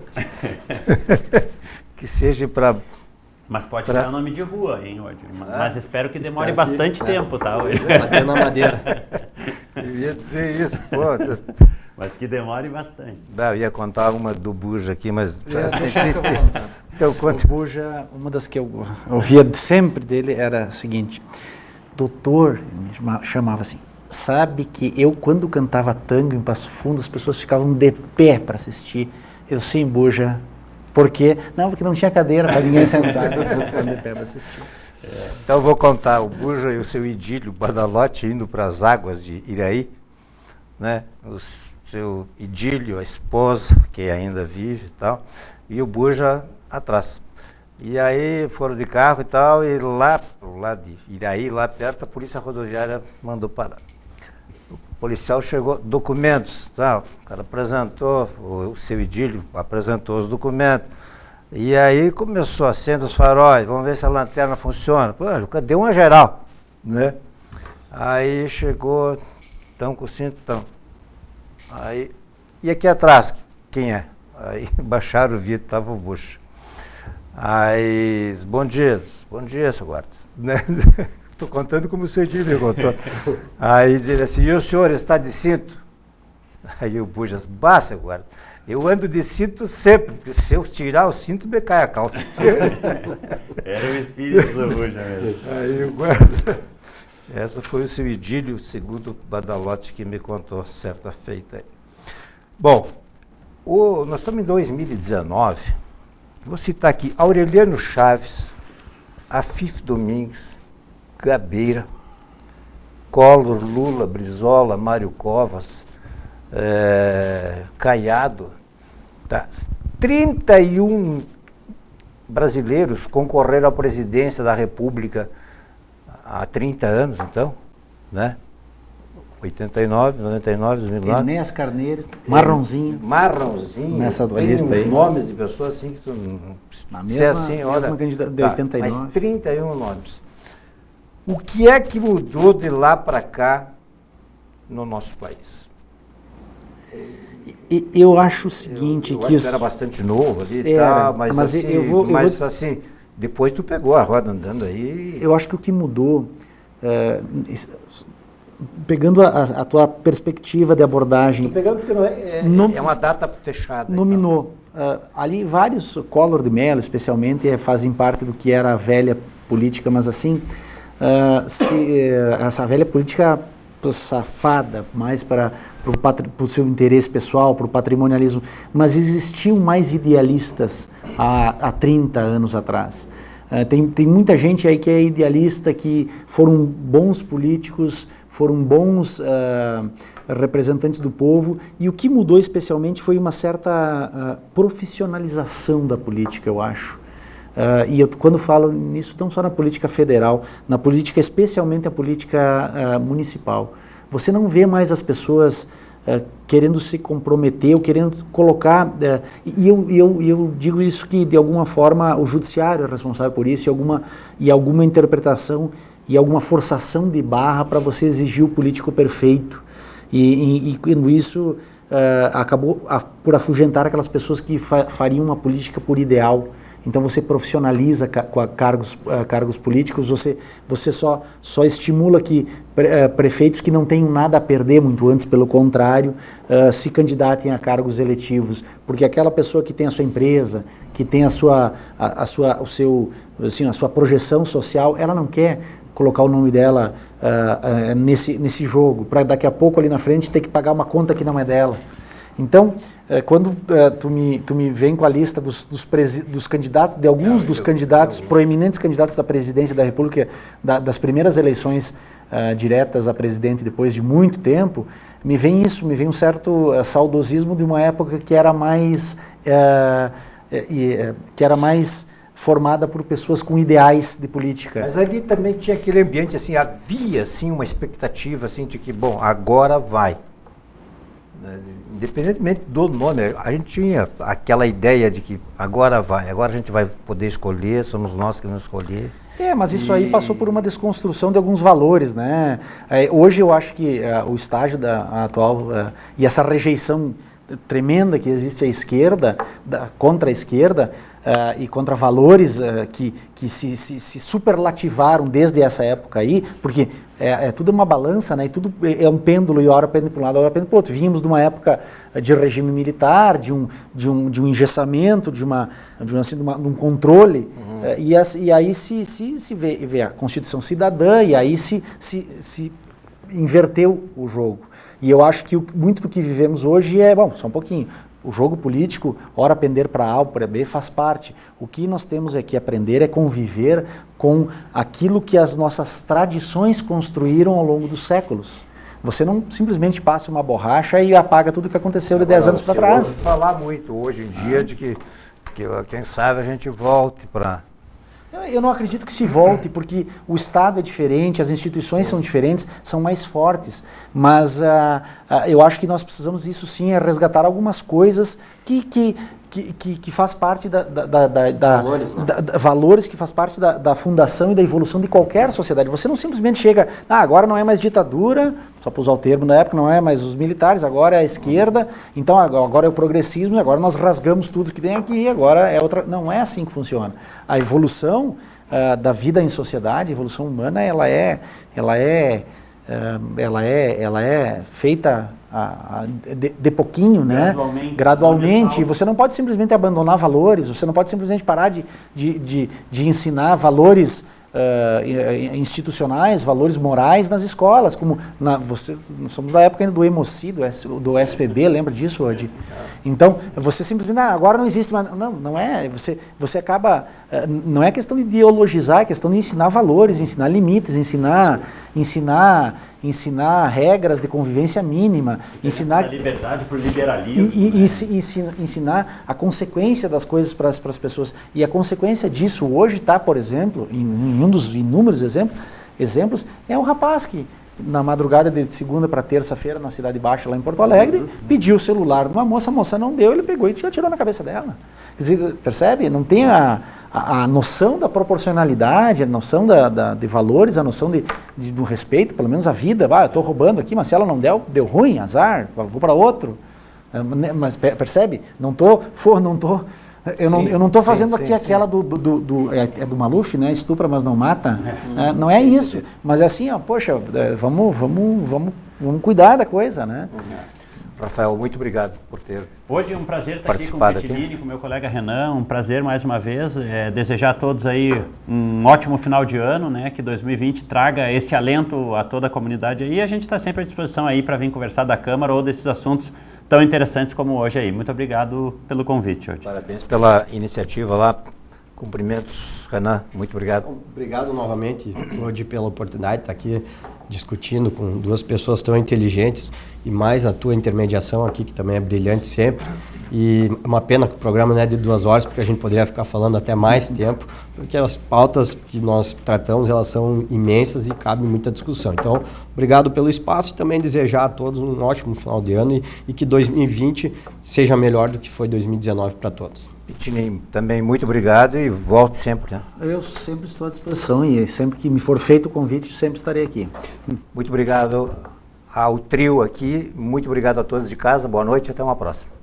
Que seja para... Mas pode virar nome de rua, hein, Odi? Mas espero que demore bastante tempo, tá? Bater na madeira. Eu ia dizer isso, pô. Mas que demore bastante. Eu ia contar uma do Buja aqui, mas... Então, o Buja, uma das que eu ouvia sempre dele era a seguinte: doutor, me chamava assim, sabe que eu quando cantava tango em Passo Fundo, as pessoas ficavam de pé para assistir. Eu, sim, Buja. Por quê? Não, porque não tinha cadeira para ninguém sentar. Então eu vou contar o Buja e o seu idílio, Badalote, indo para as águas de Iraí, né? O seu idílio, a esposa, que ainda vive e tal, e o Buja atrás. E aí foram de carro e tal, e lá de Iraí, lá perto, a polícia rodoviária mandou parar. O policial chegou, documentos, tal, o cara apresentou, o seu idílio apresentou os documentos, E aí começou, acende os faróis, vamos ver se a lanterna funciona. Pô, cadê uma geral, né? Aí chegou, tão com o cinto, tão. Aí, e aqui atrás, quem é? Aí baixaram o vidro, tava o Bush. Aí, bom dia, seu guarda. Estou contando como o Cedinho me contou. Aí dizia assim, e o senhor está de cinto? Aí o Bush disse, seu guarda, eu ando de cinto sempre, porque se eu tirar o cinto, me cai a calça. Era o espírito do Bush mesmo. Aí o guarda... Essa foi o seu idílio, segundo o Badalotti que me contou certa feita aí. Bom, nós estamos em 2019, vou citar aqui Aureliano Chaves, Afif Domingues, Gabeira, Collor, Lula, Brizola, Mário Covas, Caiado, tá? 31 brasileiros concorreram à presidência da República há 30 anos, então, né? 89, 99, 2009. Enéas Carneiro, Marronzinho. Marronzinho. Nessa tem lista uns aí. nomes de pessoas assim que tu Na se assim, olha, mesma candidata de tá, 89. mas 31 nomes. O que é que mudou de lá para cá no nosso país? Eu acho o seguinte, eu acho que era bastante novo ali e Era, tal, mas mas assim, eu vou- assim, depois tu pegou a roda andando aí. eu acho que o que mudou, pegando a tua perspectiva de abordagem, Tô pegando porque não é uma data fechada. nominou ali vários, Collor de Mello especialmente, fazem parte do que era a velha política, mas assim, essa velha política safada, mais para o seu interesse pessoal, para o patrimonialismo, mas existiam mais idealistas há 30 anos atrás. Tem muita gente aí que é idealista, que foram bons políticos, foram bons representantes do povo, e o que mudou especialmente foi uma certa profissionalização da política, eu acho. E eu, quando falo nisso, não só na política federal, na política, especialmente a política municipal. Você não vê mais as pessoas querendo se comprometer ou querendo colocar... E eu digo isso que, de alguma forma, o judiciário é responsável por isso, e alguma interpretação e alguma forçação de barra para você exigir o político perfeito. E com isso, acabou por afugentar aquelas pessoas que fariam uma política por ideal. Então você profissionaliza cargos políticos, você só estimula que prefeitos que não tenham nada a perder, muito antes, pelo contrário, se candidatem a cargos eletivos, porque aquela pessoa que tem a sua empresa, que tem a sua projeção social, ela não quer colocar o nome dela nesse jogo, para daqui a pouco ali na frente ter que pagar uma conta que não é dela. Então, quando tu me vem com a lista dos candidatos, de alguns dos candidatos, proeminentes candidatos da presidência da República, das primeiras eleições diretas a presidente depois de muito tempo, me vem um certo saudosismo de uma época que era mais formada por pessoas com ideais de política. Mas ali também tinha aquele ambiente, assim, havia assim, uma expectativa assim, de que, bom, agora vai. Independentemente do nome, a gente tinha aquela ideia de que agora a gente vai poder escolher, somos nós que vamos escolher. Mas isso aí passou por uma desconstrução de alguns valores, né? Hoje eu acho que o estágio atual e essa rejeição tremenda que existe à esquerda, contra a esquerda, e contra valores que se superlativaram desde essa época aí, porque tudo uma balança, né? E tudo é um pêndulo, e a hora pende para um lado, a hora pende para o outro. Vínhamos de uma época de regime militar, de um engessamento, de um controle, e aí se vê a Constituição Cidadã, e aí se inverteu o jogo. E eu acho que muito do que vivemos hoje só um pouquinho. O jogo político, ora pender para A ou para B, faz parte. O que nós temos que aprender é conviver com aquilo que as nossas tradições construíram ao longo dos séculos. Você não simplesmente passa uma borracha e apaga tudo o que aconteceu de 10 anos para trás. Eu falar muito hoje em dia de que quem sabe a gente volte para... Eu não acredito que se volte, porque o Estado é diferente, as instituições são diferentes, são mais fortes, mas eu acho que nós precisamos, isso sim, resgatar algumas coisas que que faz parte Valores, né? valores que faz parte da fundação e da evolução de qualquer sociedade. Você não simplesmente chega, agora não é mais ditadura, só para usar o termo na época, não é mais os militares, agora é a esquerda, então agora é o progressismo, agora nós rasgamos tudo que tem aqui, agora é outra. Não é assim que funciona. A evolução da vida em sociedade, a evolução humana, ela é feita de pouquinho, né? Gradualmente. E você não pode simplesmente abandonar valores, você não pode simplesmente parar de ensinar valores institucionais, valores morais nas escolas, como nós somos da época ainda do Emoci, do SPB, lembra disso, Odi? Então, você simplesmente, agora não existe mais, não é, você acaba, não é questão de ideologizar, é questão de ensinar valores, ensinar limites, ensinar regras de convivência mínima, ensinar a liberdade por liberalismo, ensinar a consequência das coisas para as pessoas. E a consequência disso hoje está, por exemplo, em um dos inúmeros exemplos, é um rapaz que na madrugada de segunda para terça-feira na Cidade Baixa, lá em Porto Alegre, pediu o celular de uma moça, a moça não deu, ele pegou e atirou na cabeça dela. Quer dizer, percebe? Não tem a noção da proporcionalidade, a noção de valores, a noção do respeito, pelo menos a vida. Eu estou roubando aqui, mas se ela não deu ruim, azar, vou para outro. Mas percebe? Eu não estou fazendo aqui aquela do Maluf, né? Estupra, mas não mata. Não é isso. Mas é assim, poxa, vamos cuidar da coisa, né? Rafael, muito obrigado por ter Hoje é um prazer estar aqui com o Pitinini, com o meu colega Renan, um prazer mais uma vez, desejar a todos aí um ótimo final de ano, né, que 2020 traga esse alento a toda a comunidade aí, e a gente está sempre à disposição aí para vir conversar da Câmara ou desses assuntos tão interessantes como hoje aí. Muito obrigado pelo convite hoje. Parabéns pela iniciativa lá. Cumprimentos, Renan, muito obrigado. Obrigado novamente, Odi, pela oportunidade de estar aqui discutindo com duas pessoas tão inteligentes e mais a tua intermediação aqui, que também é brilhante sempre. E é uma pena que o programa não é de 2 horas, porque a gente poderia ficar falando até mais tempo, porque as pautas que nós tratamos, elas são imensas e cabe muita discussão. Então, obrigado pelo espaço e também desejar a todos um ótimo final de ano e que 2020 seja melhor do que foi 2019 para todos. Pitinini, também muito obrigado e volte sempre. Né? Eu sempre estou à disposição e sempre que me for feito o convite, sempre estarei aqui. Muito obrigado ao trio aqui, muito obrigado a todos de casa, boa noite e até uma próxima.